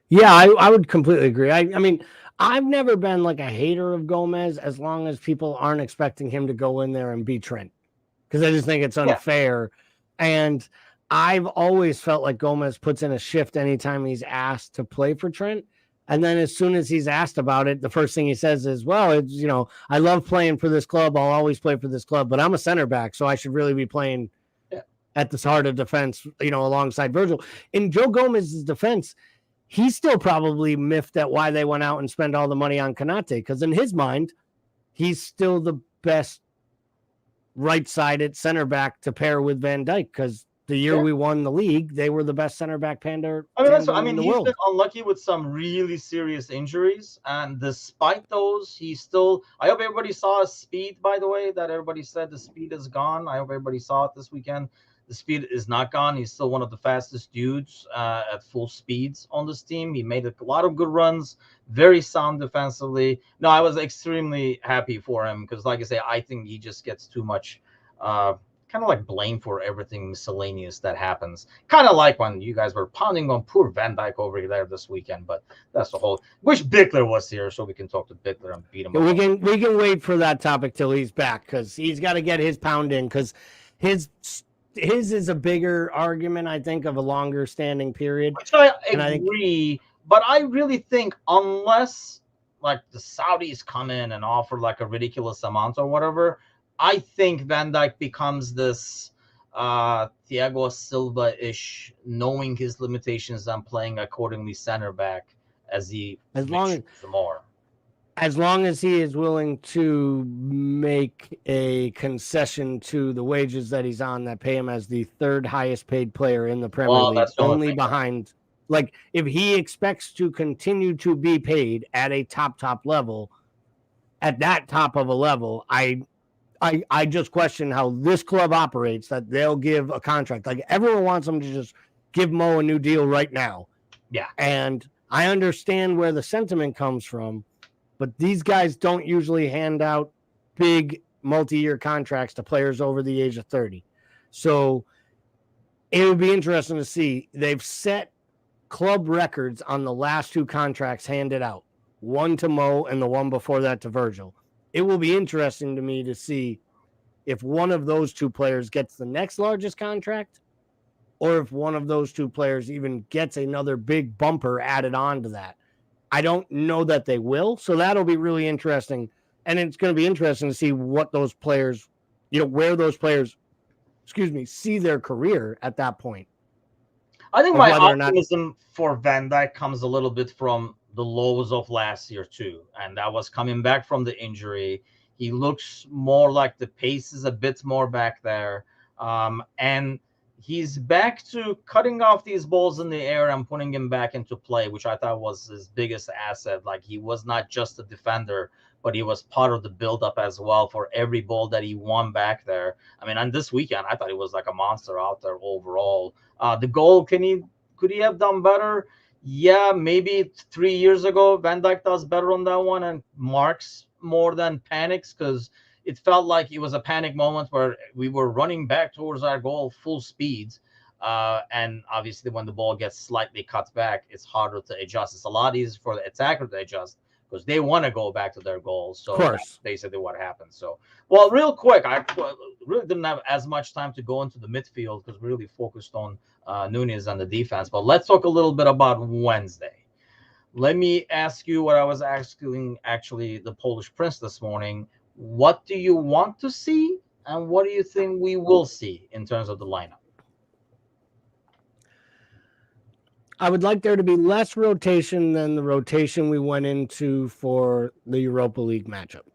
Yeah, I would completely agree. I mean, I've never been like a hater of Gomez as long as people aren't expecting him to go in there and be Trent, because I just think it's unfair. Yeah. And I've always felt like Gomez puts in a shift anytime he's asked to play for Trent. And then as soon as he's asked about it, the first thing he says is, well, it's, I love playing for this club. I'll always play for this club, but I'm a center back, so I should really be playing at this heart of defense, alongside Virgil. In Joe Gomez's defense, he's still probably miffed at why they went out and spent all the money on Konate, because in his mind, he's still the best right-sided center back to pair with Van Dijk, because the year we won the league, they were the best center back pander in the he's world. Been unlucky with some really serious injuries, and despite those, he's still. I hope everybody saw his speed. By the way, that everybody said the speed is gone. I hope everybody saw it this weekend. The speed is not gone. He's still one of the fastest dudes at full speeds on this team. He made a lot of good runs, very sound defensively. No, I was extremely happy for him because, like I say, I think he just gets too much kind of like blame for everything miscellaneous that happens. Kind of like when you guys were pounding on poor Van Dijk over there this weekend, but that's the whole. Wish Bickler was here so we can talk to Bickler and beat him. We can wait for that topic till he's back, because he's got to get his pound in, because his his is a bigger argument, I think, of a longer standing period. Which I And I think agree, but I really think unless like the Saudis come in and offer like a ridiculous amount or whatever, I think Van Dijk becomes this Thiago Silva-ish, knowing his limitations and playing accordingly center back as he matures more. As long as he is willing to make a concession to the wages that he's on that pay him as the third highest paid player in the Premier League, only behind, like, if he expects to continue to be paid at a top level, at that top of a level, I just question how this club operates, that they'll give a contract. Like, everyone wants them to just give Mo a new deal right now. Yeah. And I understand where the sentiment comes from, but these guys don't usually hand out big multi-year contracts to players over the age of 30. So it would be interesting to see. They've set club records on the last two contracts handed out, one to Mo and the one before that to Virgil. It will be interesting to me to see if one of those two players gets the next largest contract, or if one of those two players even gets another big bumper added on to that. I don't know that they will, so that'll be really interesting. And it's going to be interesting to see what those players, where those players, see their career at that point. I think my optimism for Van Dijk comes a little bit from the lows of last year too, and that was coming back from the injury. He looks more like the pace is a bit more back there, and he's back to cutting off these balls in the air and putting him back into play, which I thought was his biggest asset. Like, he was not just a defender, but he was part of the buildup as well for every ball that he won back there. I mean, on this weekend, I thought he was like a monster out there overall. The goal, could he have done better? Yeah, maybe 3 years ago, Van Dijk does better on that one and marks more than panics, because it felt like it was a panic moment where we were running back towards our goal full speed. And obviously when the ball gets slightly cut back, it's harder to adjust. It's a lot easier for the attacker to adjust because they want to go back to their goals. So that's basically what happened. So, well, real quick, I really didn't have as much time to go into the midfield because we really focused on Nunez and the defense. But let's talk a little bit about Wednesday. Let me ask you what I was asking actually the Polish Prince this morning. What do you want to see, and what do you think we will see in terms of the lineup? I would like there to be less rotation than the rotation we went into for the Europa League matchup,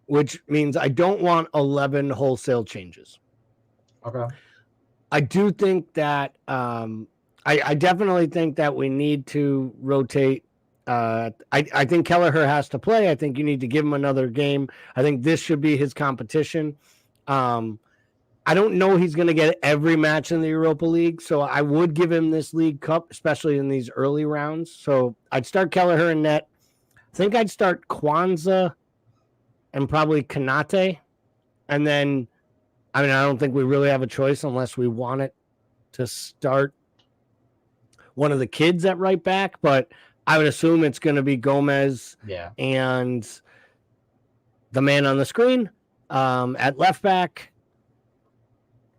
which means I don't want 11 wholesale changes. Okay. I do think that I definitely think that we need to rotate. I think Kelleher has to play. I think you need to give him another game. I think this should be his competition. I don't know he's going to get every match in the Europa League, so I would give him this League Cup, especially in these early rounds. So I'd start Kelleher in net. I think I'd start Kwanzaa and probably Kanate. And then, I don't think we really have a choice unless we want it to start one of the kids at right back, but I would assume it's going to be Gomez and the man on the screen at left back.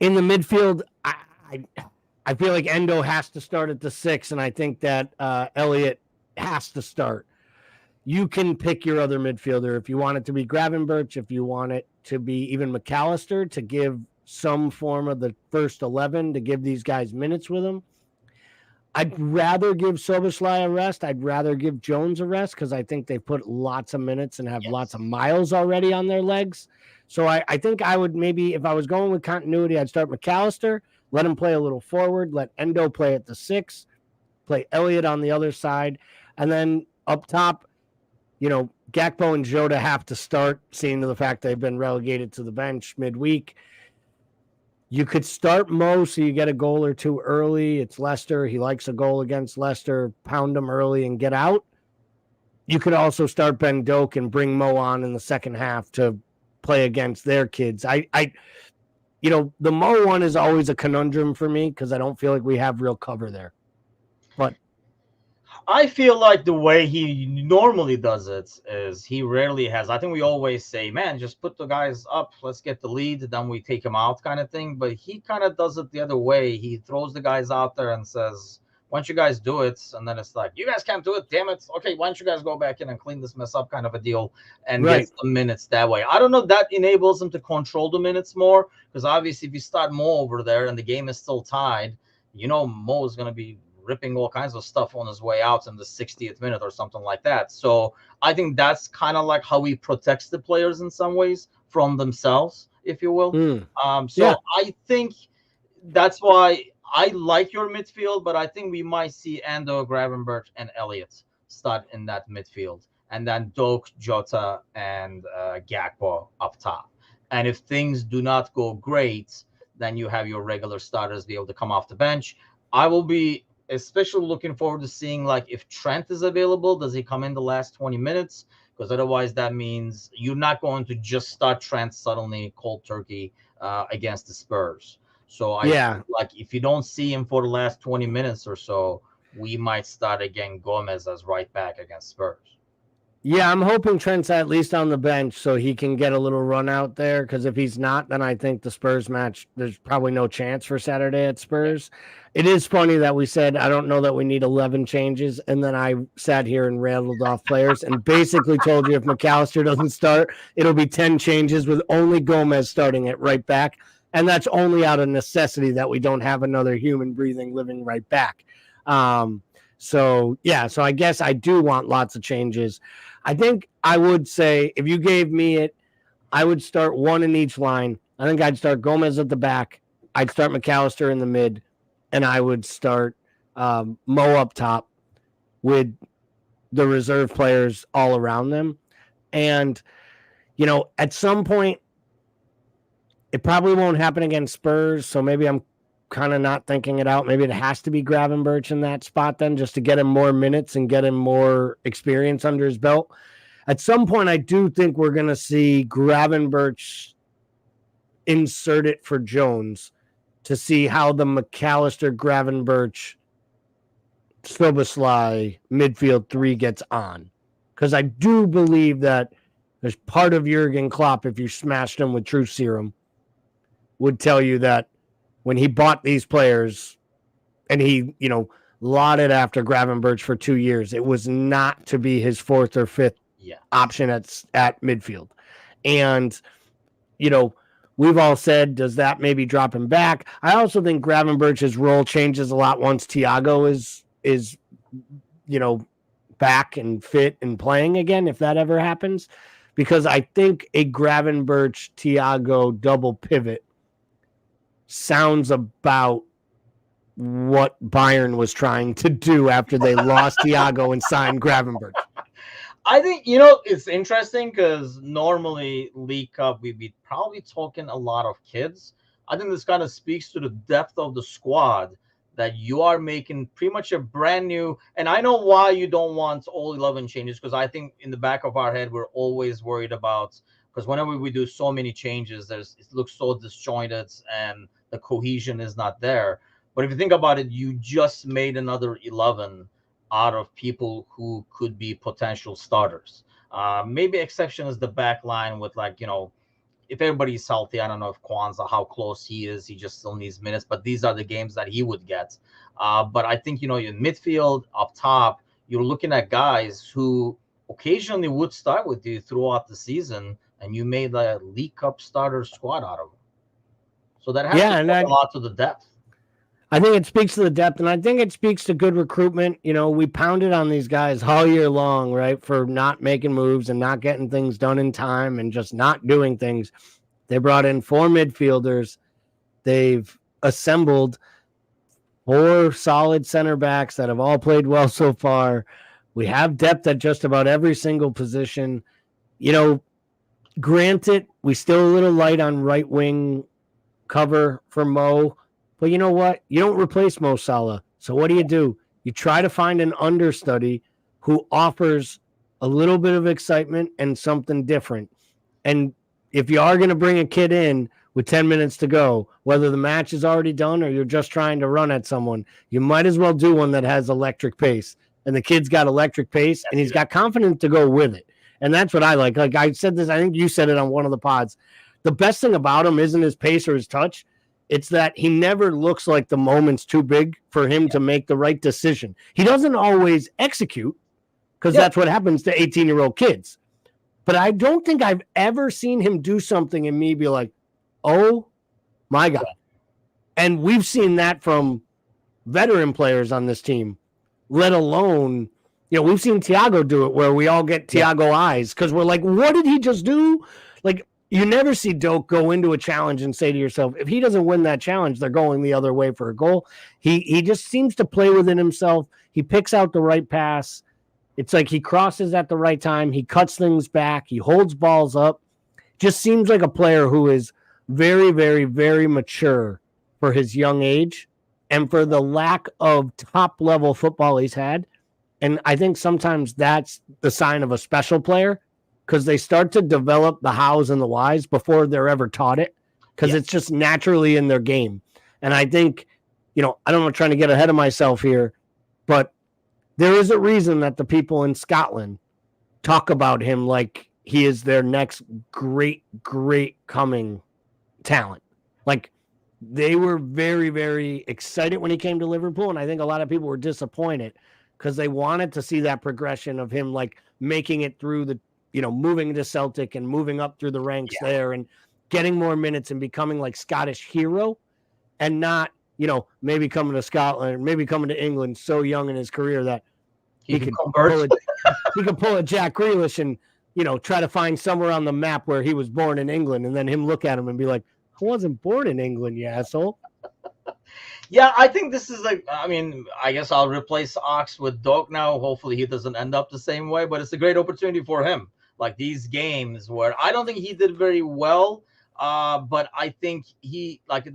In the midfield, I feel like Endo has to start at the 6, and I think that Elliott has to start. You can pick your other midfielder if you want it to be Gravenberch, if you want it to be even McAllister, to give some form of the first 11 to give these guys minutes with them. I'd rather give Soboslai a rest. I'd rather give Jones a rest because I think they put lots of minutes and have lots of miles already on their legs. So I think I would maybe, if I was going with continuity, I'd start McAllister, let him play a little forward, let Endo play at the 6, play Elliott on the other side, and then up top, Gakpo and Jota have to start, seeing to the fact they've been relegated to the bench midweek. You could start Mo so you get a goal or two early. It's Leicester. He likes a goal against Leicester. Pound him early and get out. You could also start Ben Doak and bring Mo on in the second half to play against their kids. The Mo one is always a conundrum for me because I don't feel like we have real cover there. But I feel like the way he normally does it is he rarely has. I think we always say, man, just put the guys up, let's get the lead, then we take him out kind of thing. But he kind of does it the other way. He throws the guys out there and says, why don't you guys do it? And then it's like, you guys can't do it, damn it. Okay, why don't you guys go back in and clean this mess up kind of a deal and Right. gets the minutes that way. I don't know if that enables him to control the minutes more, because obviously if you start Mo over there and the game is still tied, Mo is going to be ripping all kinds of stuff on his way out in the 60th minute or something like that. So I think that's kind of like how he protects the players in some ways from themselves, if you will. So Yeah. I think that's why I like your midfield, but I think we might see Ando, Gravenberch, and Elliott start in that midfield, and then Doak, Jota, and Gakpo up top. And if things do not go great, then you have your regular starters be able to come off the bench. I will be especially looking forward to seeing, like, if Trent is available, does he come in the last 20 minutes? Because otherwise that means you're not going to just start Trent suddenly cold turkey against the Spurs. So I feel like if you don't see him for the last 20 minutes or so, we might start again Gomez as right back against Spurs. Yeah, I'm hoping Trent's at least on the bench so he can get a little run out there, because if he's not, then I think the Spurs match, there's probably no chance for Saturday at Spurs. It is funny that we said, I don't know that we need 11 changes, and then I sat here and rattled off players and basically told you if McAllister doesn't start, it'll be 10 changes with only Gomez starting at right back, and that's only out of necessity that we don't have another human breathing living right back. So I guess I do want lots of changes. I think I would say, if you gave me it, I would start one in each line. I think I'd start Gomez at the back. I'd start McAllister in the mid, and I would start Mo up top with the reserve players all around them. And, at some point, it probably won't happen against Spurs, so maybe I'm kind of not thinking it out. Maybe it has to be Gravenberch in that spot then, just to get him more minutes and get him more experience under his belt. At some point, I do think we're going to see Gravenberch insert it for Jones to see how the McAllister, Gravenberch, Szoboszlai midfield three gets on. Because I do believe that there's part of Jurgen Klopp, if you smashed him with truth serum, would tell you that when he bought these players and he, lauded after Gravenberch for 2 years, it was not to be his fourth or fifth option at midfield. And, we've all said, does that maybe drop him back? I also think Gravenberch's role changes a lot once Thiago is back and fit and playing again, if that ever happens. Because I think a Gravenberch Thiago double pivot sounds about what Bayern was trying to do after they lost Thiago and signed Gravenberch. I think, it's interesting because normally League Cup, we'd be probably talking a lot of kids. I think this kind of speaks to the depth of the squad, that you are making pretty much a brand new, and I know why you don't want all 11 changes, because I think in the back of our head, we're always worried about, because whenever we do so many changes, it looks so disjointed and the cohesion is not there. But if you think about it, you just made another 11 out of people who could be potential starters. Maybe exception is the back line with, like, if everybody's healthy. I don't know if Kwanzaa, how close he is. He just still needs minutes, but these are the games that he would get. But I think, in midfield up top, you're looking at guys who occasionally would start with you throughout the season, and you made a League Cup starter squad out of them. So that has a lot to the depth. I think it speaks to the depth, and I think it speaks to good recruitment. We pounded on these guys all year long, right, for not making moves and not getting things done in time and just not doing things. They brought in 4 midfielders. They've assembled 4 solid center backs that have all played well so far. We have depth at just about every single position. Granted, we still a little light on right wing cover for Mo. But you know what? You don't replace Mo Salah. So what do? You try to find an understudy who offers a little bit of excitement and something different. And if you are going to bring a kid in with 10 minutes to go, whether the match is already done or you're just trying to run at someone, you might as well do one that has electric pace. and the kid's got electric pace, and he's got confidence to go with it. And that's what I like. Like I said this, I think you said it on one of the pods. The best thing about him isn't his pace or his touch. It's that he never looks like the moment's too big for him to make the right decision. He doesn't always execute, because that's what happens to 18-year-old kids. But I don't think I've ever seen him do something and me be like, oh my God. And we've seen that from veteran players on this team, let alone, we've seen Thiago do it where we all get Thiago eyes because we're like, what did he just do? Like, you never see Doak go into a challenge and say to yourself, if he doesn't win that challenge, they're going the other way for a goal. He just seems to play within himself. He picks out the right pass. It's like he crosses at the right time. He cuts things back. He holds balls up. Just seems like a player who is very, very, very mature for his young age and for the lack of top-level football he's had. And I think sometimes that's the sign of a special player, because they start to develop the hows and the whys before they're ever taught it, because it's just naturally in their game. And I think, I don't know, trying to get ahead of myself here, but there is a reason that the people in Scotland talk about him like he is their next great, great coming talent. Like, they were very, very excited when he came to Liverpool, and I think a lot of people were disappointed because they wanted to see that progression of him, like, making it through the, moving to Celtic and moving up through the ranks there and getting more minutes and becoming like Scottish hero, and not, maybe coming to Scotland, maybe coming to England so young in his career that he could pull a Jack Grealish and, try to find somewhere on the map where he was born in England, and then him look at him and be like, I wasn't born in England, you asshole. Yeah, I think this is like, I guess I'll replace Ox with Doak now. Hopefully he doesn't end up the same way, but it's a great opportunity for him. Like these games where I don't think he did very well, but I think he, like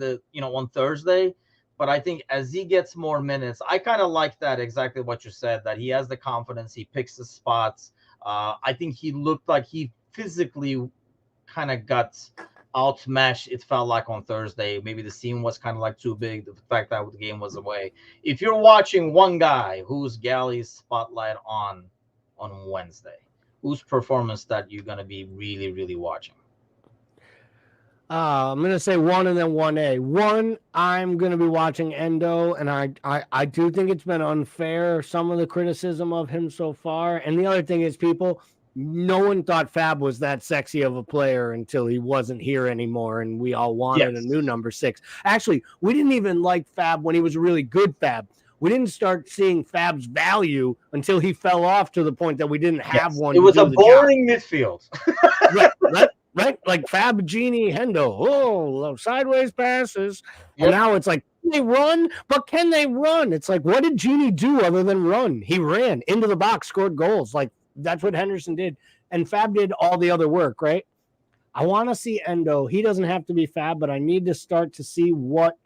on Thursday, but I think as he gets more minutes, I kind of like that, exactly what you said, that he has the confidence, he picks the spots. I think he looked like he physically kind of got outmatched, it felt like, on Thursday. Maybe the scene was kind of like too big, the fact that the game was away. If you're watching one guy who's Galley's spotlight on Wednesday, whose performance that you're going to be really, really watching? I'm going to say one and then 1A. One, I'm going to be watching Endo, and I do think it's been unfair, some of the criticism of him so far. And the other thing is, no one thought Fab was that sexy of a player until he wasn't here anymore, and we all wanted a new number 6. Actually, we didn't even like Fab when he was a really good Fab. We didn't start seeing Fab's value until he fell off to the point that we didn't have one. It was a boring midfield. Right? Like Fab, Genie, Hendo, sideways passes. And now it's like, can they run? But can they run? It's like, what did Genie do other than run? He ran into the box, scored goals. Like, that's what Henderson did. And Fab did all the other work, right? I want to see Endo. He doesn't have to be Fab, but I need to start to see what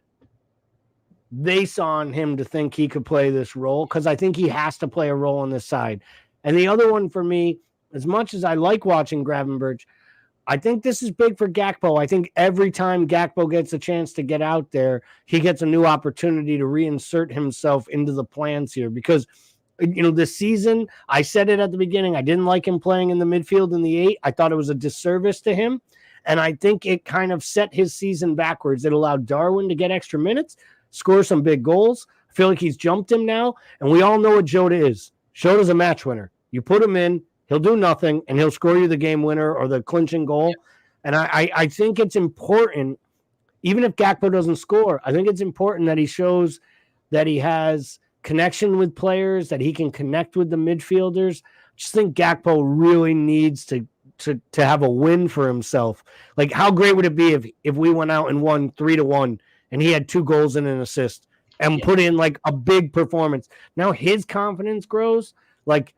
they saw in him to think he could play this role, because I think he has to play a role on this side. And the other one for me, as much as I like watching Gravenberch, I think this is big for Gakpo. I think every time Gakpo gets a chance to get out there, he gets a new opportunity to reinsert himself into the plans here, because this season, I said it at the beginning, I didn't like him playing in the midfield in the 8. I thought it was a disservice to him. And I think it kind of set his season backwards. It allowed Darwin to get extra minutes, score some big goals. I feel like he's jumped him now. And we all know what Jota is. Jota's a match winner. You put him in, he'll do nothing, and he'll score you the game winner or the clinching goal. Yeah. And I think it's important, even if Gakpo doesn't score, I think it's important that he shows that he has connection with players, that he can connect with the midfielders. I just think Gakpo really needs to have a win for himself. Like, how great would it be if we went out and won 3-1 and he had 2 goals and an assist and put in like a big performance? Now his confidence grows. Like,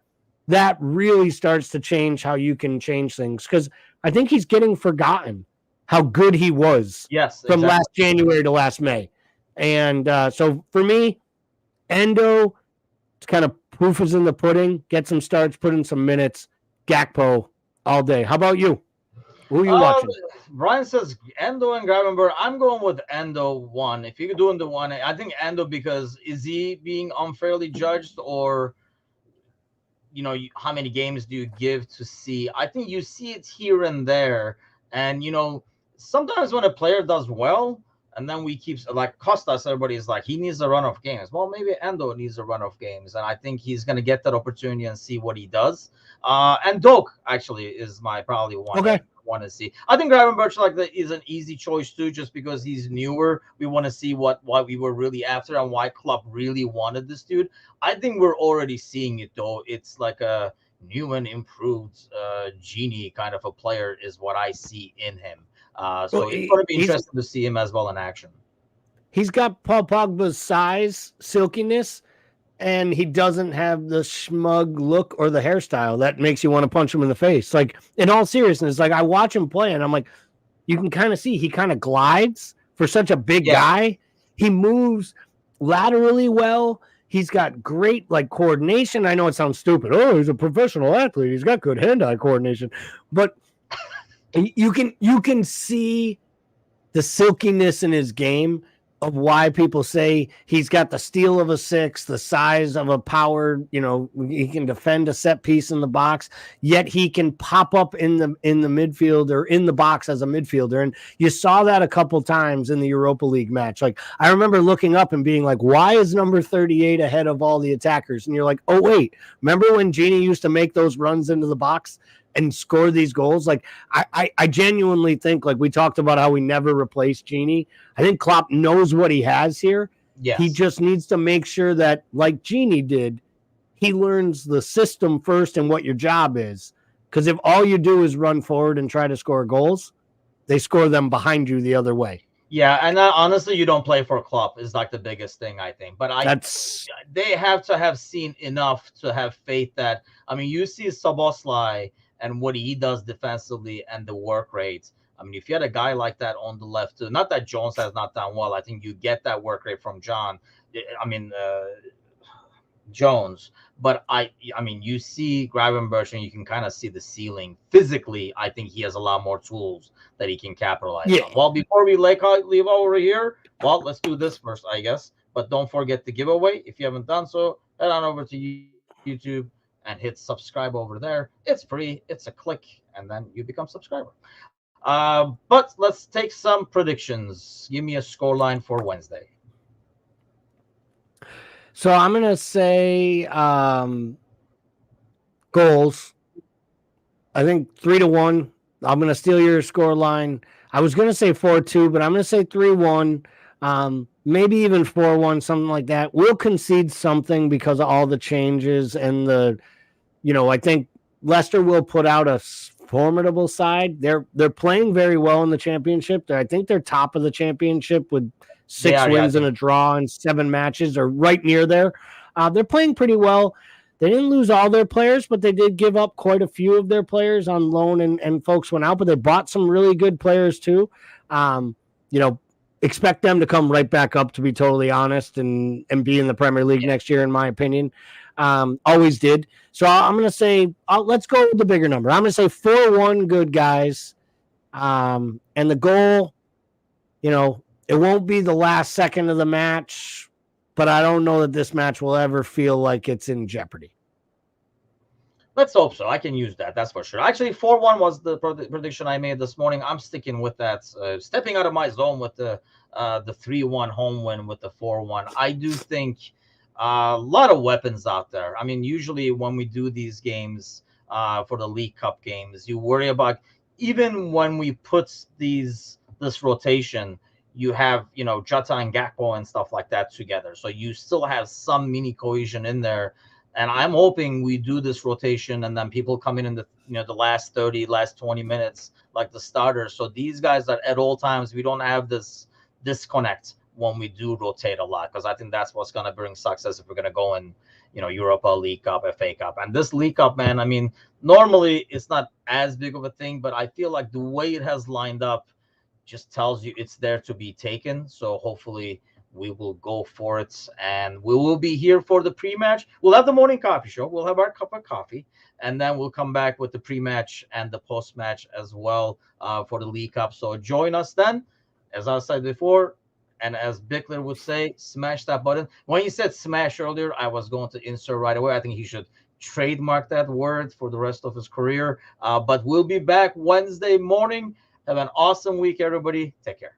that really starts to change how you can change things, because I think he's getting forgotten how good he was from last January to last May. And so for me, Endo, it's kind of proof is in the pudding. Get some starts, put in some minutes. Gakpo all day. How about you? Who are you watching? Brian says Endo and Gravenberch. I'm going with Endo 1. If you're doing the 1, I think Endo, because is he being unfairly judged, or how many games do you give to see? I think you see it here and there, and sometimes when a player does well, and then we keep like Costas, everybody's like he needs a run of games. Well, maybe Endo needs a run of games, and I think he's going to get that opportunity and see what he does. And Doak actually is my probably one. Okay. Want to see. I think Gravenberch is an easy choice too, just because he's newer. We want to see what we were really after and why Klopp really wanted this dude. I think we're already seeing it though. It's like a new and improved genie kind of a player is what I see in him. So it's going to be interesting to see him as well in action. He's got Paul Pogba's size, silkiness, and he doesn't have the smug look or the hairstyle that makes you want to punch him in the face. Like, in all seriousness, like I watch him play and I'm like, you can kind of see he kind of glides for such a big guy. He moves laterally well. He's got great like coordination. I know it sounds stupid. Oh, he's a professional athlete. He's got good hand-eye coordination. But you can see the silkiness in his game of why people say he's got the steel of a 6, the size of a powered, he can defend a set piece in the box, yet he can pop up in the midfield or in the box as a midfielder. And you saw that a couple times in the Europa League match. Like I remember looking up and being like, why is number 38 ahead of all the attackers? And you're like, oh wait, remember when Genie used to make those runs into the box and score these goals? Like I genuinely think, like we talked about how we never replaced Genie. I think Klopp knows what he has here. Yes. He just needs to make sure that, like Genie did, he learns the system first and what your job is. Because if all you do is run forward and try to score goals, they score them behind you the other way. Yeah, and honestly, you don't play for Klopp is like the biggest thing, I think. But they have to have seen enough to have faith that, I mean, you see Szoboszlai and what he does defensively and the work rates. I mean, if you had a guy like that on the left too, not that Jones has not done well. I think you get that work rate from Jones. But I mean, you see Gravenberch and you can kind of see the ceiling. Physically, I think he has a lot more tools that he can capitalize on. Well, before we leave over here, well, let's do this first, I guess. But don't forget the giveaway. If you haven't done so, head on over to YouTube and hit subscribe over there. It's free. It's a click, and then you become a subscriber. But let's take some predictions. Give me a scoreline for Wednesday. So I'm going to say goals. I think 3-1. I'm going to steal your scoreline. I was going to say 4-2, but I'm going to say 3-1. Maybe even 4-1, something like that. We'll concede something because of all the changes and I think Leicester will put out a formidable side. They're playing very well in the championship. I think they're top of the championship with 6 wins and a draw and 7 matches, or right near there. They're playing pretty well. They didn't lose all their players, but they did give up quite a few of their players on loan, and folks went out, but they bought some really good players too. Expect them to come right back up, to be totally honest, and be in the Premier League next year, in my opinion. Always did. So I'm going to say, let's go with the bigger number. I'm going to say 4-1 good guys. And the goal, it won't be the last second of the match, but I don't know that this match will ever feel like it's in jeopardy. Let's hope so. I can use that. That's for sure. Actually, 4-1 was the prediction I made this morning. I'm sticking with that. Stepping out of my zone with the 3-1 home win with the 4-1. I do think a lot of weapons out there. I mean, usually when we do these games for the League Cup games, you worry about, even when we put this rotation, you have, Jota and Gakpo and stuff like that together. So you still have some mini cohesion in there. And I'm hoping we do this rotation and then people come in the, the last 30, last 20 minutes, like the starters. So these guys are at all times, we don't have this disconnect when we do rotate a lot, because I think that's what's going to bring success if we're going to go in, Europa League Cup, FA Cup. And this League Cup, man, I mean, normally it's not as big of a thing, but I feel like the way it has lined up just tells you it's there to be taken. So hopefully we will go for it, and we will be here for the pre-match. We'll have the morning coffee show. We'll have our cup of coffee, and then we'll come back with the pre-match and the post-match as well for the League Cup. So join us then. As I said before, and as Bickler would say, smash that button. When he said smash earlier, I was going to insert right away. I think he should trademark that word for the rest of his career. But we'll be back Wednesday morning. Have an awesome week, everybody. Take care.